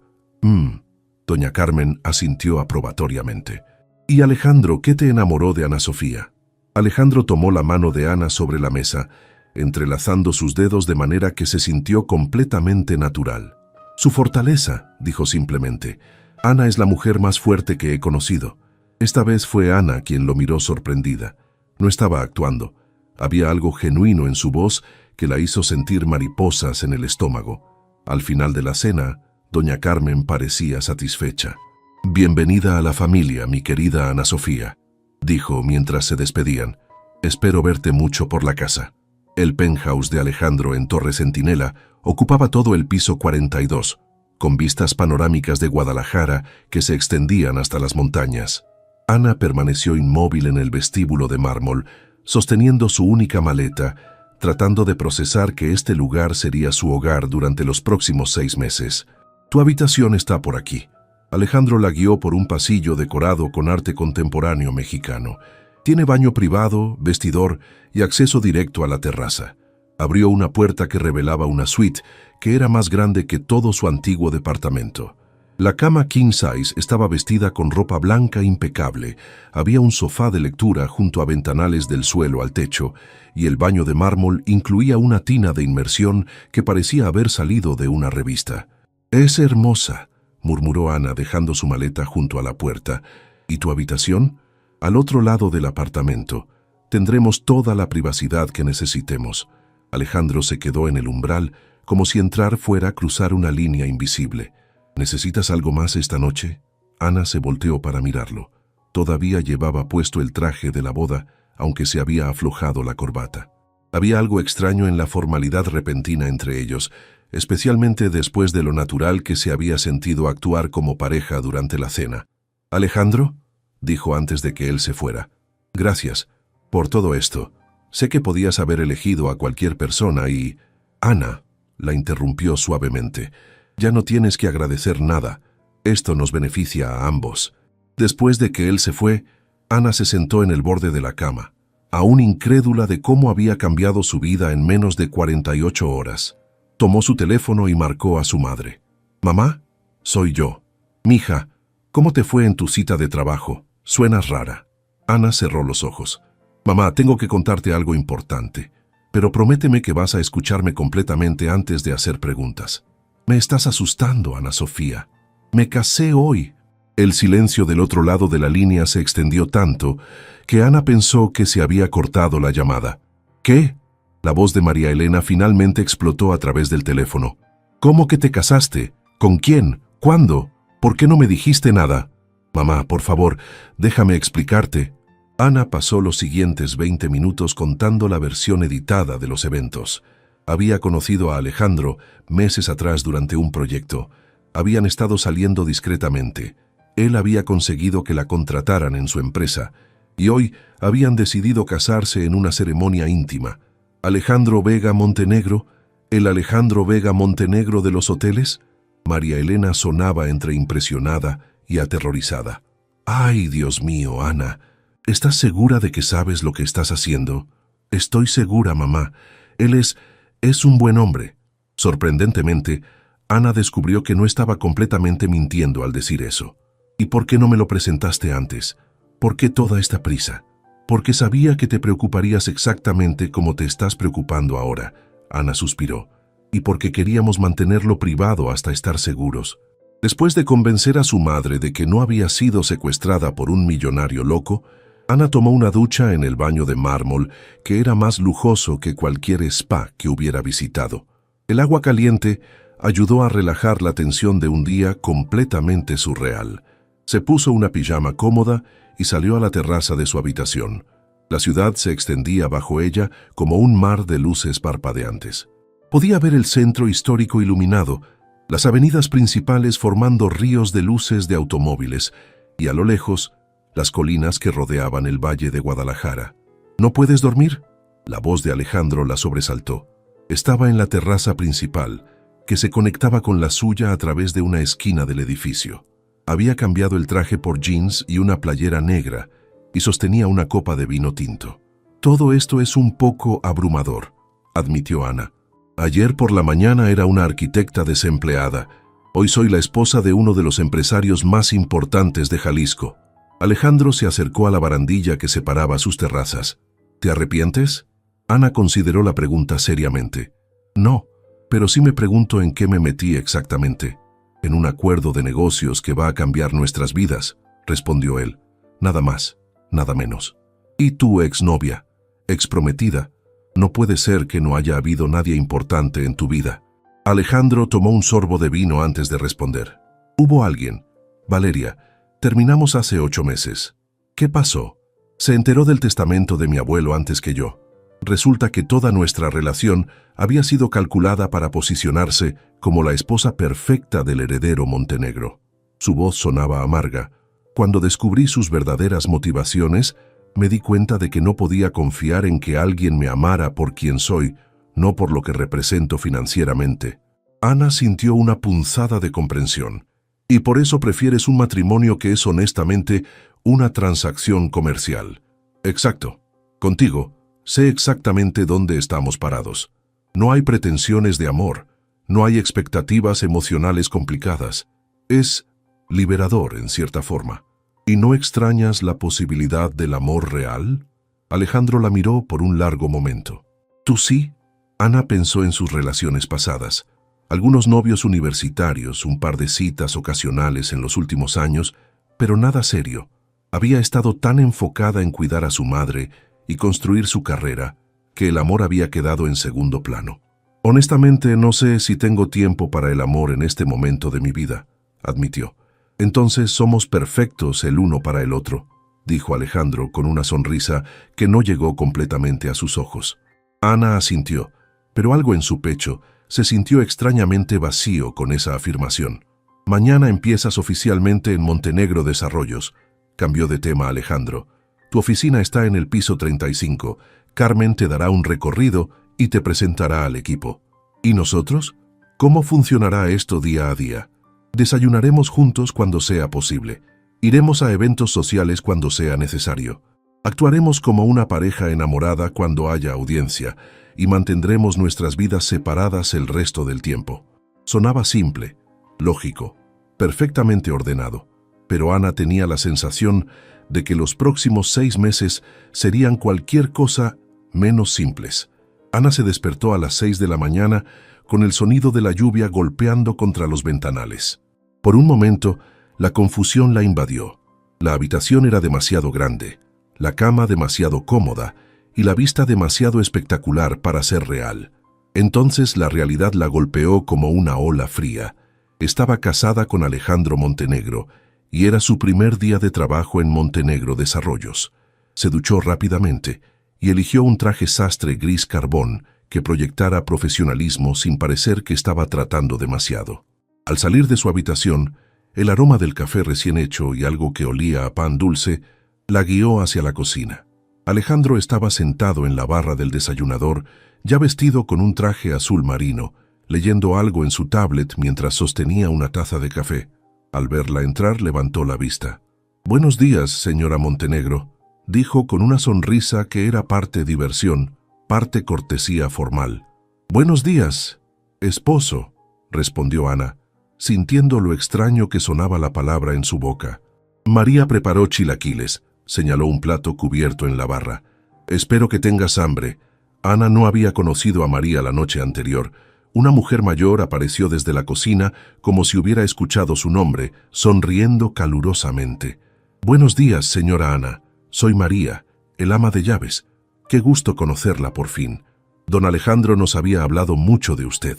Doña Carmen asintió aprobatoriamente. «¿Y Alejandro, qué te enamoró de Ana Sofía?». Alejandro tomó la mano de Ana sobre la mesa, entrelazando sus dedos de manera que se sintió completamente natural. «Su fortaleza», dijo simplemente. «Ana es la mujer más fuerte que he conocido». Esta vez fue Ana quien lo miró sorprendida. No estaba actuando. Había algo genuino en su voz que la hizo sentir mariposas en el estómago. Al final de la cena, doña Carmen parecía satisfecha. «Bienvenida a la familia, mi querida Ana Sofía», dijo mientras se despedían. «Espero verte mucho por la casa». El penthouse de Alejandro en Torre Centinela ocupaba todo el piso 42, con vistas panorámicas de Guadalajara que se extendían hasta las montañas. Ana permaneció inmóvil en el vestíbulo de mármol, sosteniendo su única maleta, tratando de procesar que este lugar sería su hogar durante los próximos 6 meses. «Tu habitación está por aquí». Alejandro la guió por un pasillo decorado con arte contemporáneo mexicano. Tiene baño privado, vestidor y acceso directo a la terraza. Abrió una puerta que revelaba una suite que era más grande que todo su antiguo departamento. La cama king size estaba vestida con ropa blanca impecable. Había un sofá de lectura junto a ventanales del suelo al techo, y el baño de mármol incluía una tina de inmersión que parecía haber salido de una revista. «Es hermosa», murmuró Ana dejando su maleta junto a la puerta. «¿Y tu habitación?». «Al otro lado del apartamento. Tendremos toda la privacidad que necesitemos». Alejandro se quedó en el umbral, como si entrar fuera cruzar una línea invisible. «¿Necesitas algo más esta noche?». Ana se volteó para mirarlo. Todavía llevaba puesto el traje de la boda, aunque se había aflojado la corbata. Había algo extraño en la formalidad repentina entre ellos, especialmente después de lo natural que se había sentido actuar como pareja durante la cena. «¿Alejandro?», dijo antes de que él se fuera. «Gracias por todo esto. Sé que podías haber elegido a cualquier persona y...». «Ana», la interrumpió suavemente, «ya no tienes que agradecer nada. Esto nos beneficia a ambos». Después de que él se fue, Ana se sentó en el borde de la cama, aún incrédula de cómo había cambiado su vida en menos de 48 horas. Tomó su teléfono y marcó a su madre. «Mamá, soy yo». «Mija, ¿cómo te fue en tu cita de trabajo? Suenas rara». Ana cerró los ojos. «Mamá, tengo que contarte algo importante, pero prométeme que vas a escucharme completamente antes de hacer preguntas». «Me estás asustando, Ana Sofía. Me casé hoy». El silencio del otro lado de la línea se extendió tanto que Ana pensó que se había cortado la llamada. «¿Qué?». La voz de María Elena finalmente explotó a través del teléfono. «¿Cómo que te casaste? ¿Con quién? ¿Cuándo? ¿Por qué no me dijiste nada?». «Mamá, por favor, déjame explicarte». Ana pasó los siguientes 20 minutos contando la versión editada de los eventos. Había conocido a Alejandro meses atrás durante un proyecto. Habían estado saliendo discretamente. Él había conseguido que la contrataran en su empresa, y hoy habían decidido casarse en una ceremonia íntima. Alejandro Vega Montenegro, ¿el Alejandro Vega Montenegro de los hoteles? María Elena sonaba entre impresionada y aterrorizada. ¡Ay, Dios mío, Ana! ¿Estás segura de que sabes lo que estás haciendo? Estoy segura, mamá. Él es un buen hombre. Sorprendentemente, Ana descubrió que no estaba completamente mintiendo al decir eso. ¿Y por qué no me lo presentaste antes? ¿Por qué toda esta prisa? Porque sabía que te preocuparías exactamente como te estás preocupando ahora, Ana suspiró, y porque queríamos mantenerlo privado hasta estar seguros. Después de convencer a su madre de que no había sido secuestrada por un millonario loco, Ana tomó una ducha en el baño de mármol que era más lujoso que cualquier spa que hubiera visitado. El agua caliente ayudó a relajar la tensión de un día completamente surreal. Se puso una pijama cómoda y salió a la terraza de su habitación. La ciudad se extendía bajo ella como un mar de luces parpadeantes. Podía ver el centro histórico iluminado, las avenidas principales formando ríos de luces de automóviles, y a lo lejos, las colinas que rodeaban el valle de Guadalajara. ¿No puedes dormir? La voz de Alejandro la sobresaltó. Estaba en la terraza principal, que se conectaba con la suya a través de una esquina del edificio. Había cambiado el traje por jeans y una playera negra, y sostenía una copa de vino tinto. Todo esto es un poco abrumador, admitió Ana. Ayer por la mañana era una arquitecta desempleada. Hoy soy la esposa de uno de los empresarios más importantes de Jalisco. Alejandro se acercó a la barandilla que separaba sus terrazas. ¿Te arrepientes? Ana consideró la pregunta seriamente. No, pero sí me pregunto en qué me metí exactamente. En un acuerdo de negocios que va a cambiar nuestras vidas, respondió él. Nada más, nada menos. ¿Y tu exnovia, exprometida? No puede ser que no haya habido nadie importante en tu vida. Alejandro tomó un sorbo de vino antes de responder. Hubo alguien. Valeria, terminamos hace 8 meses. ¿Qué pasó? Se enteró del testamento de mi abuelo antes que yo. Resulta que toda nuestra relación había sido calculada para posicionarse como la esposa perfecta del heredero Montenegro. Su voz sonaba amarga. Cuando descubrí sus verdaderas motivaciones, me di cuenta de que no podía confiar en que alguien me amara por quien soy, no por lo que represento financieramente. Ana sintió una punzada de comprensión. Y por eso prefieres un matrimonio que es honestamente una transacción comercial. Exacto. Contigo, sé exactamente dónde estamos parados. No hay pretensiones de amor, no hay expectativas emocionales complicadas. Es liberador en cierta forma. ¿Y no extrañas la posibilidad del amor real? Alejandro la miró por un largo momento. ¿Tú sí? Ana pensó en sus relaciones pasadas. Algunos novios universitarios, un par de citas ocasionales en los últimos años, pero nada serio. Había estado tan enfocada en cuidar a su madre y construir su carrera, que el amor había quedado en segundo plano. Honestamente, no sé si tengo tiempo para el amor en este momento de mi vida, admitió. Entonces somos perfectos el uno para el otro, dijo Alejandro con una sonrisa que no llegó completamente a sus ojos. Ana asintió, pero algo en su pecho se sintió extrañamente vacío con esa afirmación. Mañana empiezas oficialmente en Montenegro Desarrollos, cambió de tema Alejandro. Tu oficina está en el piso 35. Carmen te dará un recorrido y te presentará al equipo. ¿Y nosotros? ¿Cómo funcionará esto día a día? Desayunaremos juntos cuando sea posible. Iremos a eventos sociales cuando sea necesario. Actuaremos como una pareja enamorada cuando haya audiencia y mantendremos nuestras vidas separadas el resto del tiempo. Sonaba simple, lógico, perfectamente ordenado, pero Ana tenía la sensación de que los próximos 6 meses serían cualquier cosa menos simples. Ana se despertó a las 6 de la mañana con el sonido de la lluvia golpeando contra los ventanales. Por un momento, la confusión la invadió. La habitación era demasiado grande, la cama demasiado cómoda y la vista demasiado espectacular para ser real. Entonces la realidad la golpeó como una ola fría. Estaba casada con Alejandro Montenegro y era su primer día de trabajo en Montenegro Desarrollos. Se duchó rápidamente y eligió un traje sastre gris carbón que proyectara profesionalismo sin parecer que estaba tratando demasiado. Al salir de su habitación, El aroma del café recién hecho y algo que olía a pan dulce la guió hacia la cocina. Alejandro estaba sentado en la barra del desayunador, ya vestido con un traje azul marino, leyendo algo en su tablet mientras sostenía una taza de café. Al verla entrar, levantó la vista. «Buenos días, señora Montenegro», dijo con una sonrisa que era parte diversión, parte cortesía formal. «Buenos días, esposo», respondió Ana, sintiendo lo extraño que sonaba la palabra en su boca. María preparó chilaquiles, señaló un plato cubierto en la barra. «Espero que tengas hambre». Ana no había conocido a María la noche anterior. Una mujer mayor apareció desde la cocina como si hubiera escuchado su nombre, sonriendo calurosamente. «Buenos días, señora Ana. Soy María, el ama de llaves. Qué gusto conocerla por fin. Don Alejandro nos había hablado mucho de usted».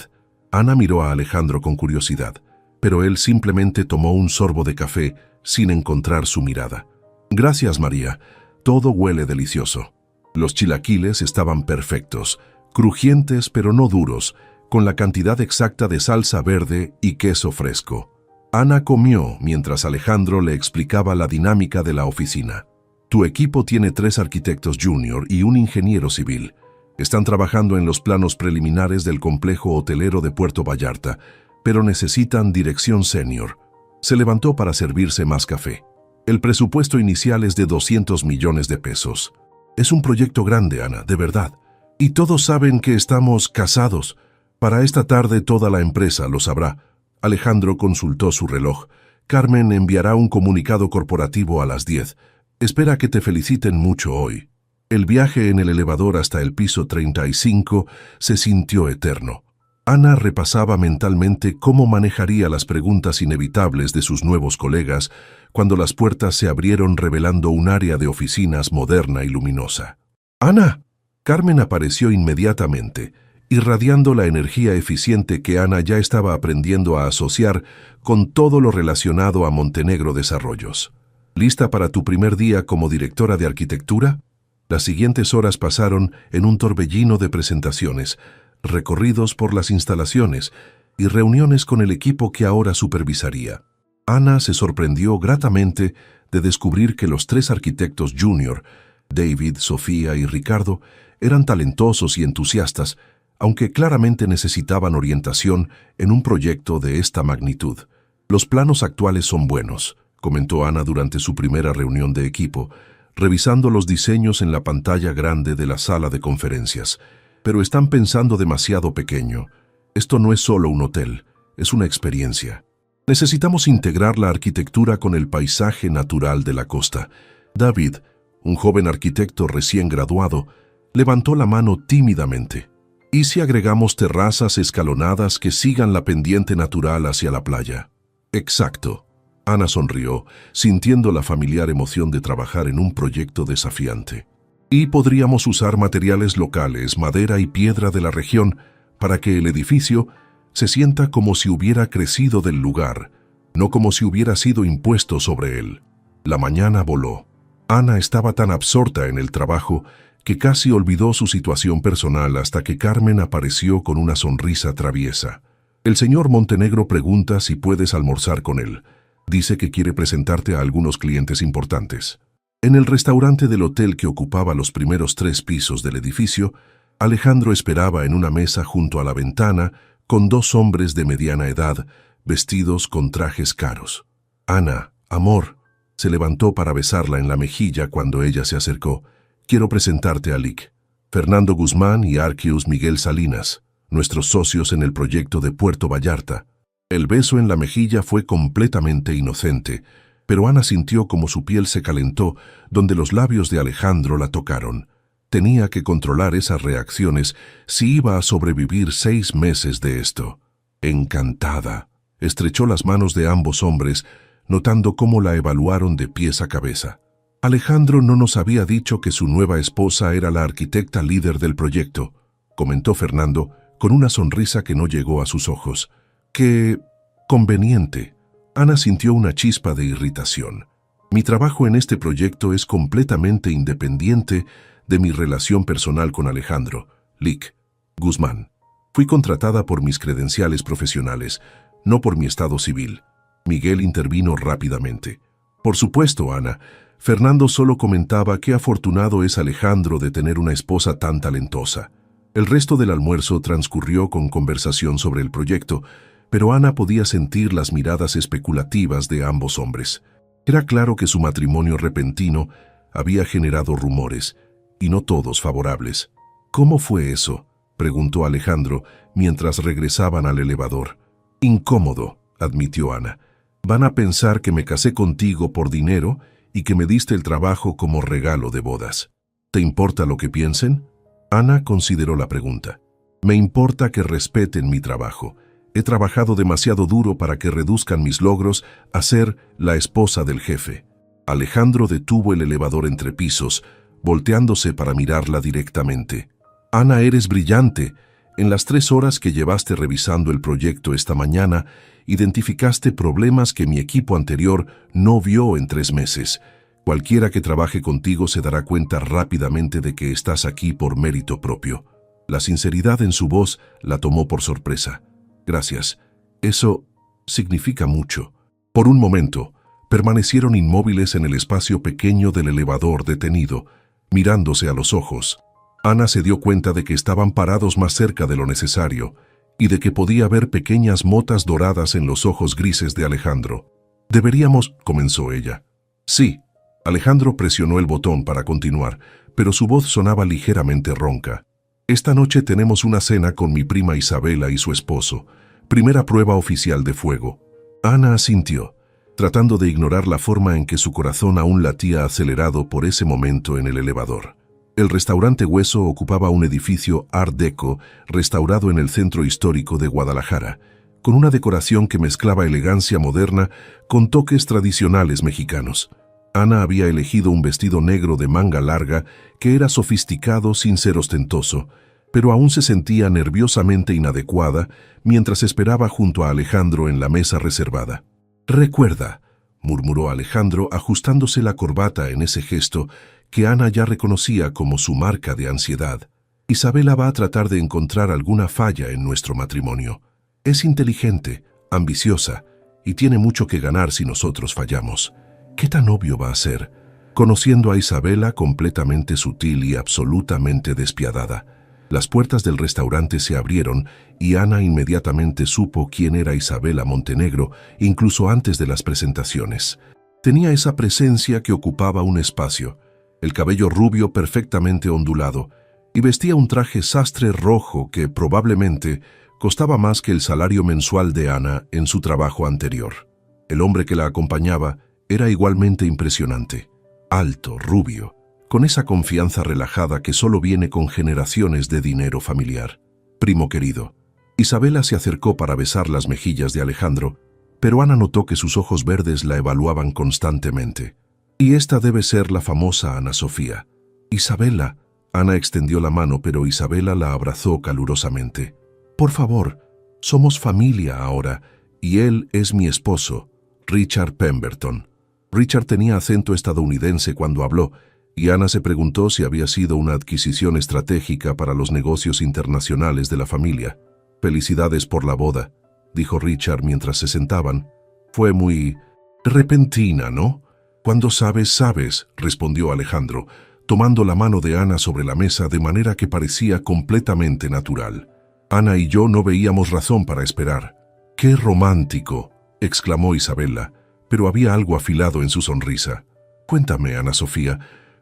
Ana miró a Alejandro con curiosidad, pero él simplemente tomó un sorbo de café sin encontrar su mirada. «Gracias, María. Todo huele delicioso». Los chilaquiles estaban perfectos, crujientes pero no duros, con la cantidad exacta de salsa verde y queso fresco. Ana comió mientras Alejandro le explicaba la dinámica de la oficina. «Tu equipo tiene 3 arquitectos junior y un ingeniero civil. Están trabajando en los planos preliminares del complejo hotelero de Puerto Vallarta, pero necesitan dirección senior». Se levantó para servirse más café. «El presupuesto inicial es de 200 millones de pesos. Es un proyecto grande, Ana, de verdad. Y todos saben que estamos casados. Para esta tarde toda la empresa lo sabrá». Alejandro consultó su reloj. «Carmen enviará un comunicado corporativo a las 10. Espera que te feliciten mucho hoy». El viaje en el elevador hasta el piso 35 se sintió eterno. Ana repasaba mentalmente cómo manejaría las preguntas inevitables de sus nuevos colegas cuando las puertas se abrieron revelando un área de oficinas moderna y luminosa. «¡Ana!». Carmen apareció inmediatamente, irradiando la energía eficiente que Ana ya estaba aprendiendo a asociar con todo lo relacionado a Montenegro Desarrollos. «¿Lista para tu primer día como directora de arquitectura?». Las siguientes horas pasaron en un torbellino de presentaciones, recorridos por las instalaciones y reuniones con el equipo que ahora supervisaría. Ana se sorprendió gratamente de descubrir que los 3 arquitectos junior, David, Sofía y Ricardo, eran talentosos y entusiastas, aunque claramente necesitaban orientación en un proyecto de esta magnitud. «Los planos actuales son buenos», comentó Ana durante su primera reunión de equipo, revisando los diseños en la pantalla grande de la sala de conferencias. «Pero están pensando demasiado pequeño. Esto no es solo un hotel, es una experiencia. Necesitamos integrar la arquitectura con el paisaje natural de la costa». David, un joven arquitecto recién graduado, levantó la mano tímidamente. «¿Y si agregamos terrazas escalonadas que sigan la pendiente natural hacia la playa?». «Exacto». Ana sonrió, sintiendo la familiar emoción de trabajar en un proyecto desafiante. «Y podríamos usar materiales locales, madera y piedra de la región, para que el edificio se sienta como si hubiera crecido del lugar, no como si hubiera sido impuesto sobre él». La mañana voló. Ana estaba tan absorta en el trabajo que casi olvidó su situación personal hasta que Carmen apareció con una sonrisa traviesa. «El señor Montenegro pregunta si puedes almorzar con él. Dice que quiere presentarte a algunos clientes importantes». En el restaurante del hotel que ocupaba los primeros 3 pisos del edificio, Alejandro esperaba en una mesa junto a la ventana con 2 hombres de mediana edad, vestidos con trajes caros. «Ana, amor», se levantó para besarla en la mejilla cuando ella se acercó. «Quiero presentarte a Lic, Fernando Guzmán y Arquius Miguel Salinas, nuestros socios en el proyecto de Puerto Vallarta». El beso en la mejilla fue completamente inocente, pero Ana sintió como su piel se calentó donde los labios de Alejandro la tocaron. Tenía que controlar esas reacciones si iba a sobrevivir 6 meses de esto. Encantada, estrechó las manos de ambos hombres, notando cómo la evaluaron de pies a cabeza. «Alejandro no nos había dicho que su nueva esposa era la arquitecta líder del proyecto», comentó Fernando con una sonrisa que no llegó a sus ojos. «Qué conveniente». Ana sintió una chispa de irritación. «Mi trabajo en este proyecto es completamente independiente de mi relación personal con Alejandro, Lic Guzmán. Fui contratada por mis credenciales profesionales, no por mi estado civil». Miguel intervino rápidamente. Por supuesto, Ana. Fernando solo comentaba qué afortunado es Alejandro de tener una esposa tan talentosa. El resto del almuerzo transcurrió con conversación sobre el proyecto, pero Ana podía sentir las miradas especulativas de ambos hombres. Era claro que su matrimonio repentino había generado rumores, y no todos favorables. ¿Cómo fue eso?, preguntó Alejandro mientras regresaban al elevador. Incómodo, admitió Ana. Van a pensar que me casé contigo por dinero y que me diste el trabajo como regalo de bodas. ¿Te importa lo que piensen? Ana consideró la pregunta. Me importa que respeten mi trabajo. He trabajado demasiado duro para que reduzcan mis logros a ser la esposa del jefe. Alejandro detuvo el elevador entre pisos, volteándose para mirarla directamente. Ana, eres brillante. En las 3 horas que llevaste revisando el proyecto esta mañana, identificaste problemas que mi equipo anterior no vio en 3 meses. Cualquiera que trabaje contigo se dará cuenta rápidamente de que estás aquí por mérito propio. La sinceridad en su voz la tomó por sorpresa. Gracias. Eso significa mucho. Por un momento, permanecieron inmóviles en el espacio pequeño del elevador detenido, mirándose a los ojos. Ana se dio cuenta de que estaban parados más cerca de lo necesario y de que podía ver pequeñas motas doradas en los ojos grises de Alejandro. «Deberíamos», comenzó ella. «Sí». Alejandro presionó el botón para continuar, pero su voz sonaba ligeramente ronca. «Esta noche tenemos una cena con mi prima Isabela y su esposo. Primera prueba oficial de fuego». Ana asintió, tratando de ignorar la forma en que su corazón aún latía acelerado por ese momento en el elevador. El restaurante Hueso ocupaba un edificio Art Deco restaurado en el centro histórico de Guadalajara, con una decoración que mezclaba elegancia moderna con toques tradicionales mexicanos. Ana había elegido un vestido negro de manga larga que era sofisticado sin ser ostentoso, pero aún se sentía nerviosamente inadecuada mientras esperaba junto a Alejandro en la mesa reservada. «Recuerda», murmuró Alejandro ajustándose la corbata en ese gesto que Ana ya reconocía como su marca de ansiedad. «Isabela va a tratar de encontrar alguna falla en nuestro matrimonio. Es inteligente, ambiciosa, y tiene mucho que ganar si nosotros fallamos. ¿Qué tan obvio va a ser? Conociendo a Isabela completamente sutil y absolutamente despiadada». Las puertas del restaurante se abrieron y Ana inmediatamente supo quién era Isabela Montenegro, incluso antes de las presentaciones. Tenía esa presencia que ocupaba un espacio, el cabello rubio perfectamente ondulado, y vestía un traje sastre rojo que probablemente costaba más que el salario mensual de Ana en su trabajo anterior. El hombre que la acompañaba era igualmente impresionante, alto, rubio, con esa confianza relajada que solo viene con generaciones de dinero familiar. «Primo querido». Isabela se acercó para besar las mejillas de Alejandro, pero Ana notó que sus ojos verdes la evaluaban constantemente. «Y esta debe ser la famosa Ana Sofía». «Isabela». Ana extendió la mano, pero Isabela la abrazó calurosamente. «Por favor, somos familia ahora, y él es mi esposo, Richard Pemberton». Richard tenía acento estadounidense cuando habló, y Ana se preguntó si había sido una adquisición estratégica para los negocios internacionales de la familia. «Felicidades por la boda», dijo Richard mientras se sentaban. «Fue muy repentina, ¿no?» «Cuando sabes, sabes», respondió Alejandro, tomando la mano de Ana sobre la mesa de manera que parecía completamente natural. «Ana y yo no veíamos razón para esperar». «¡Qué romántico!», exclamó Isabela, pero había algo afilado en su sonrisa. «Cuéntame, Ana Sofía,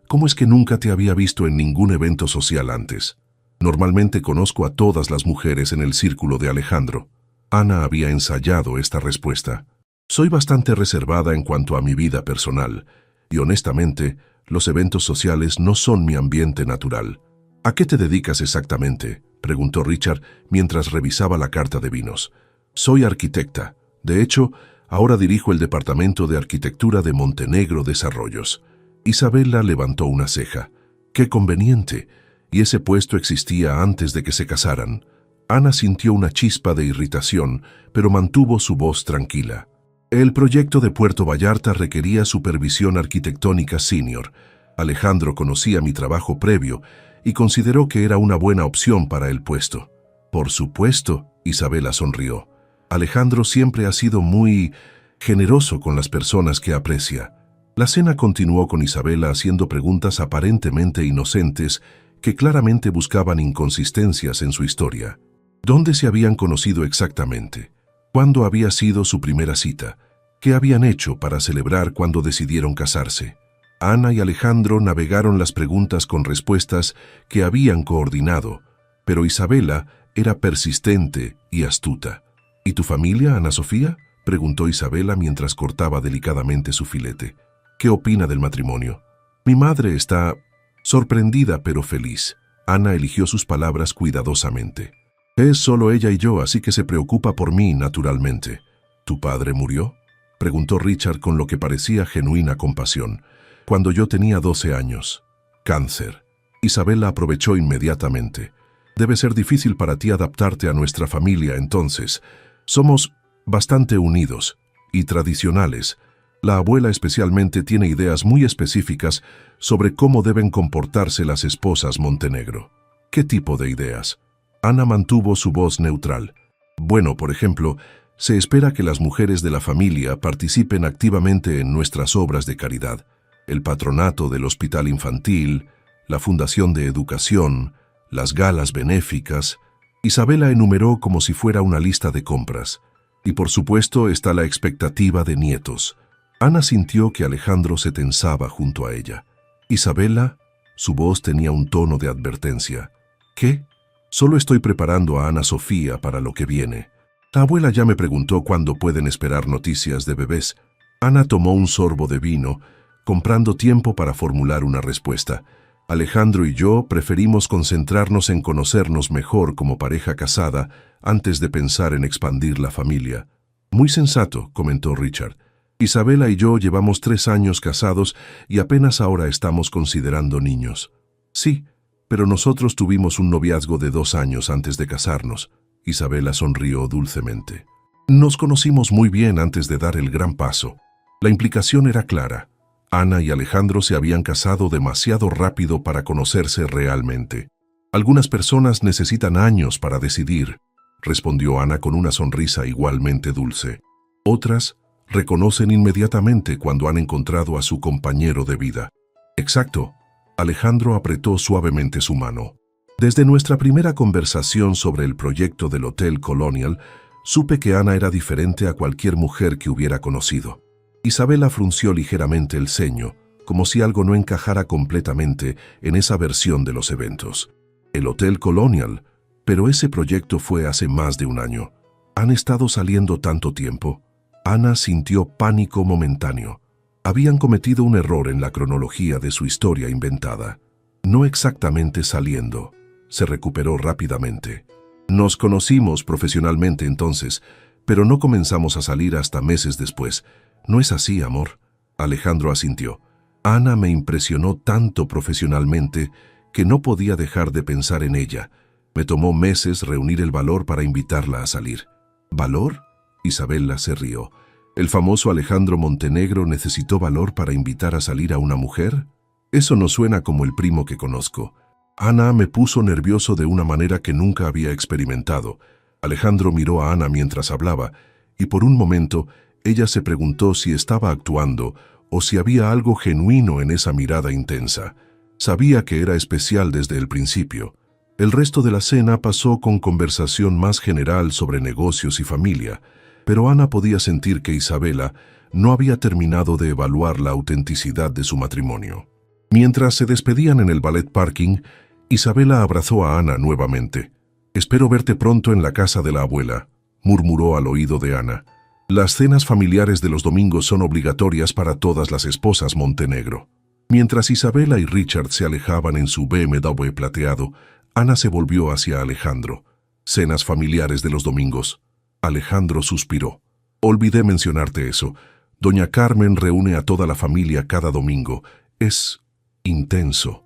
¿cómo es que nunca te había visto en ningún evento social antes? Normalmente conozco a todas las mujeres en el círculo de Alejandro». Ana había ensayado esta respuesta. «Soy bastante reservada en cuanto a mi vida personal, y honestamente, los eventos sociales no son mi ambiente natural». «¿A qué te dedicas exactamente?», preguntó Richard mientras revisaba la carta de vinos. «Soy arquitecta. De hecho, ahora dirijo el departamento de arquitectura de Montenegro Desarrollos». Isabela levantó una ceja. «Qué conveniente. Y ese puesto existía antes de que se casaran». Ana sintió una chispa de irritación, pero mantuvo su voz tranquila. «El proyecto de Puerto Vallarta requería supervisión arquitectónica senior. Alejandro conocía mi trabajo previo y consideró que era una buena opción para el puesto». «Por supuesto», Isabela sonrió. «Alejandro siempre ha sido muy generoso con las personas que aprecia. La cena continuó con Isabela haciendo preguntas aparentemente inocentes que claramente buscaban inconsistencias en su historia. ¿Dónde se habían conocido exactamente? ¿Cuándo había sido su primera cita? ¿Qué habían hecho para celebrar cuando decidieron casarse? Ana y Alejandro navegaron las preguntas con respuestas que habían coordinado, pero Isabela era persistente y astuta. ¿Y tu familia, Ana Sofía?, preguntó Isabela mientras cortaba delicadamente su filete. ¿Qué opina del matrimonio? Mi madre está sorprendida pero feliz. Ana eligió sus palabras cuidadosamente. Es solo ella y yo, así que se preocupa por mí, naturalmente. ¿Tu padre murió?, preguntó Richard con lo que parecía genuina compasión. Cuando yo tenía 12 años. Cáncer. Isabela aprovechó inmediatamente. Debe ser difícil para ti adaptarte a nuestra familia entonces. Somos bastante unidos y tradicionales. La abuela especialmente tiene ideas muy específicas sobre cómo deben comportarse las esposas Montenegro. ¿Qué tipo de ideas? Ana mantuvo su voz neutral. Bueno, por ejemplo, se espera que las mujeres de la familia participen activamente en nuestras obras de caridad. El patronato del hospital infantil, la fundación de educación, las galas benéficas. Isabela enumeró como si fuera una lista de compras. Y por supuesto está la expectativa de nietos. Ana sintió que Alejandro se tensaba junto a ella. Isabela, su voz tenía un tono de advertencia. ¿Qué? Solo estoy preparando a Ana Sofía para lo que viene. La abuela ya me preguntó cuándo pueden esperar noticias de bebés. Ana tomó un sorbo de vino, comprando tiempo para formular una respuesta. Alejandro y yo preferimos concentrarnos en conocernos mejor como pareja casada antes de pensar en expandir la familia. Muy sensato, comentó Richard. Isabela y yo llevamos 3 años casados y apenas ahora estamos considerando niños. Sí, pero nosotros tuvimos un noviazgo de 2 años antes de casarnos. Isabela sonrió dulcemente. Nos conocimos muy bien antes de dar el gran paso. La implicación era clara. Ana y Alejandro se habían casado demasiado rápido para conocerse realmente. Algunas personas necesitan años para decidir, respondió Ana con una sonrisa igualmente dulce. Otras reconocen inmediatamente cuando han encontrado a su compañero de vida. Exacto. Alejandro apretó suavemente su mano. Desde nuestra primera conversación sobre el proyecto del Hotel Colonial, supe que Ana era diferente a cualquier mujer que hubiera conocido. Isabela frunció ligeramente el ceño, como si algo no encajara completamente en esa versión de los eventos. El Hotel Colonial, pero ese proyecto fue hace más de un año. ¿Han estado saliendo tanto tiempo? Ana sintió pánico momentáneo. Habían cometido un error en la cronología de su historia inventada. No exactamente saliendo. Se recuperó rápidamente. Nos conocimos profesionalmente entonces, pero no comenzamos a salir hasta meses después. ¿No es así, amor? Alejandro asintió. Ana me impresionó tanto profesionalmente que no podía dejar de pensar en ella. Me tomó meses reunir el valor para invitarla a salir. ¿Valor? Isabela se rió. ¿El famoso Alejandro Montenegro necesitó valor para invitar a salir a una mujer? Eso no suena como el primo que conozco. Ana me puso nervioso de una manera que nunca había experimentado. Alejandro miró a Ana mientras hablaba, y por un momento ella se preguntó si estaba actuando o si había algo genuino en esa mirada intensa. Sabía que era especial desde el principio. El resto de la cena pasó con conversación más general sobre negocios y familia, pero Ana podía sentir que Isabela no había terminado de evaluar la autenticidad de su matrimonio. Mientras se despedían en el ballet parking, Isabela abrazó a Ana nuevamente. «Espero verte pronto en la casa de la abuela», murmuró al oído de Ana. Las cenas familiares de los domingos son obligatorias para todas las esposas Montenegro. Mientras Isabela y Richard se alejaban en su BMW plateado, Ana se volvió hacia Alejandro. «Cenas familiares de los domingos». Alejandro suspiró. «Olvidé mencionarte eso. Doña Carmen reúne a toda la familia cada domingo. Es intenso».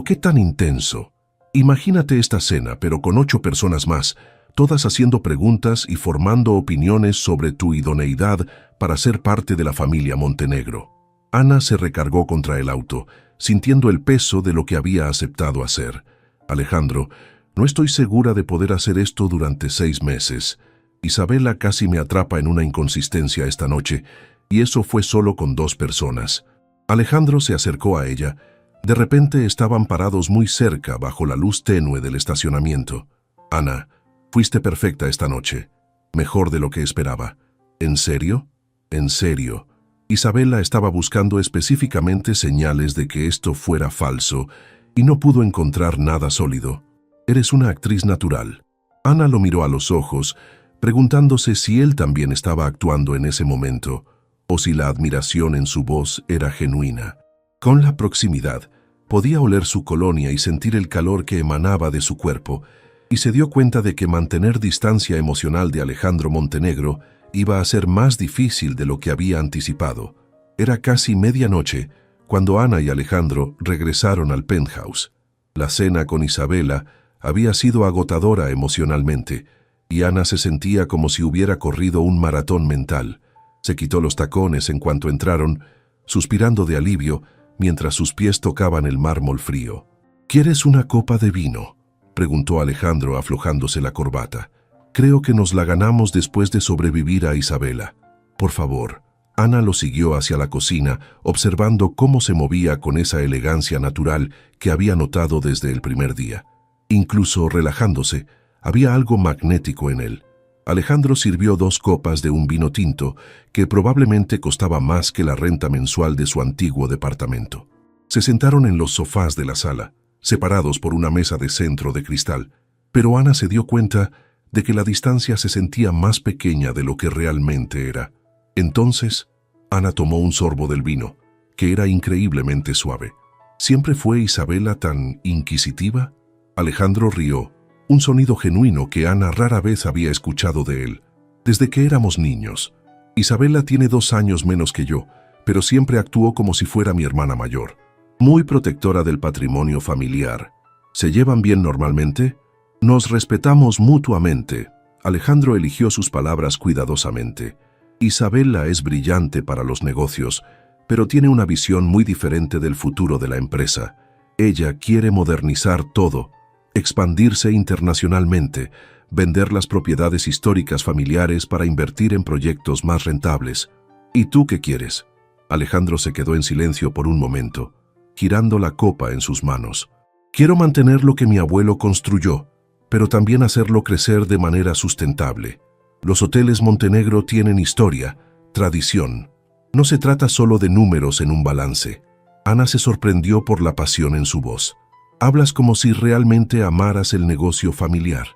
«¿Qué tan intenso? Imagínate esta cena, pero con 8 personas más, todas haciendo preguntas y formando opiniones sobre tu idoneidad para ser parte de la familia Montenegro». Ana se recargó contra el auto, sintiendo el peso de lo que había aceptado hacer. «Alejandro, no estoy segura de poder hacer esto durante 6 meses. Isabela casi me atrapa en una inconsistencia esta noche, y eso fue solo con 2 personas. Alejandro se acercó a ella. De repente estaban parados muy cerca bajo la luz tenue del estacionamiento. Ana, fuiste perfecta esta noche. Mejor de lo que esperaba. ¿En serio? En serio. Isabela estaba buscando específicamente señales de que esto fuera falso y no pudo encontrar nada sólido. Eres una actriz natural. Ana lo miró a los ojos, preguntándose si él también estaba actuando en ese momento o si la admiración en su voz era genuina. Con la proximidad, podía oler su colonia y sentir el calor que emanaba de su cuerpo, y se dio cuenta de que mantener distancia emocional de Alejandro Montenegro iba a ser más difícil de lo que había anticipado. Era casi medianoche cuando Ana y Alejandro regresaron al penthouse. La cena con Isabela había sido agotadora emocionalmente, y Ana se sentía como si hubiera corrido un maratón mental. Se quitó los tacones en cuanto entraron, suspirando de alivio mientras sus pies tocaban el mármol frío. ¿Quieres una copa de vino?, preguntó Alejandro aflojándose la corbata. Creo que nos la ganamos después de sobrevivir a Isabela. Por favor. Ana lo siguió hacia la cocina, observando cómo se movía con esa elegancia natural que había notado desde el primer día. Incluso relajándose, había algo magnético en él. Alejandro sirvió 2 copas de un vino tinto que probablemente costaba más que la renta mensual de su antiguo departamento. Se sentaron en los sofás de la sala, separados por una mesa de centro de cristal, pero Ana se dio cuenta de que la distancia se sentía más pequeña de lo que realmente era. Entonces, Ana tomó un sorbo del vino, que era increíblemente suave. ¿Siempre fue Isabela tan inquisitiva? Alejandro rió, un sonido genuino que Ana rara vez había escuchado de él. Desde que éramos niños. Isabela tiene 2 años menos que yo, pero siempre actuó como si fuera mi hermana mayor. Muy protectora del patrimonio familiar. ¿Se llevan bien normalmente? Nos respetamos mutuamente. Alejandro eligió sus palabras cuidadosamente. Isabela es brillante para los negocios, pero tiene una visión muy diferente del futuro de la empresa. Ella quiere modernizar todo, expandirse internacionalmente, vender las propiedades históricas familiares para invertir en proyectos más rentables. ¿Y tú qué quieres? Alejandro se quedó en silencio por un momento, girando la copa en sus manos. Quiero mantener lo que mi abuelo construyó, pero también hacerlo crecer de manera sustentable. Los hoteles Montenegro tienen historia, tradición. No se trata solo de números en un balance. Ana se sorprendió por la pasión en su voz. Hablas como si realmente amaras el negocio familiar.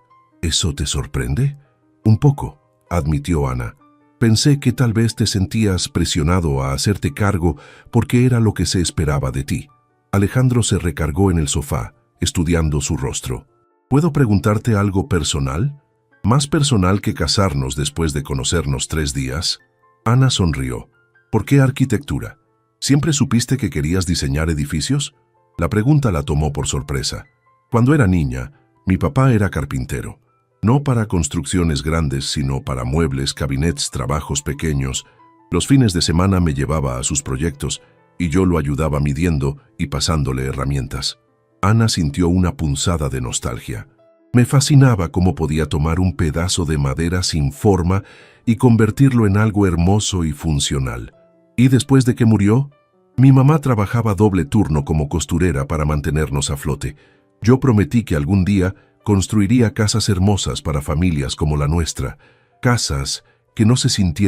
¿Eso te sorprende? Un poco, admitió Ana. Pensé que tal vez te sentías presionado a hacerte cargo porque era lo que se esperaba de ti. Alejandro se recargó en el sofá, estudiando su rostro. ¿Puedo preguntarte algo personal? ¿Más personal que casarnos después de conocernos 3 días? Ana sonrió. ¿Por qué arquitectura? ¿Siempre supiste que querías diseñar edificios? La pregunta la tomó por sorpresa. Cuando era niña, mi papá era carpintero. No para construcciones grandes, sino para muebles, gabinets, trabajos pequeños. Los fines de semana me llevaba a sus proyectos y yo lo ayudaba midiendo y pasándole herramientas. Ana sintió una punzada de nostalgia. Me fascinaba cómo podía tomar un pedazo de madera sin forma y convertirlo en algo hermoso y funcional. Y después de que murió, mi mamá trabajaba doble turno como costurera para mantenernos a flote. Yo prometí que algún día construiría casas hermosas para familias como la nuestra, casas que no se sintieran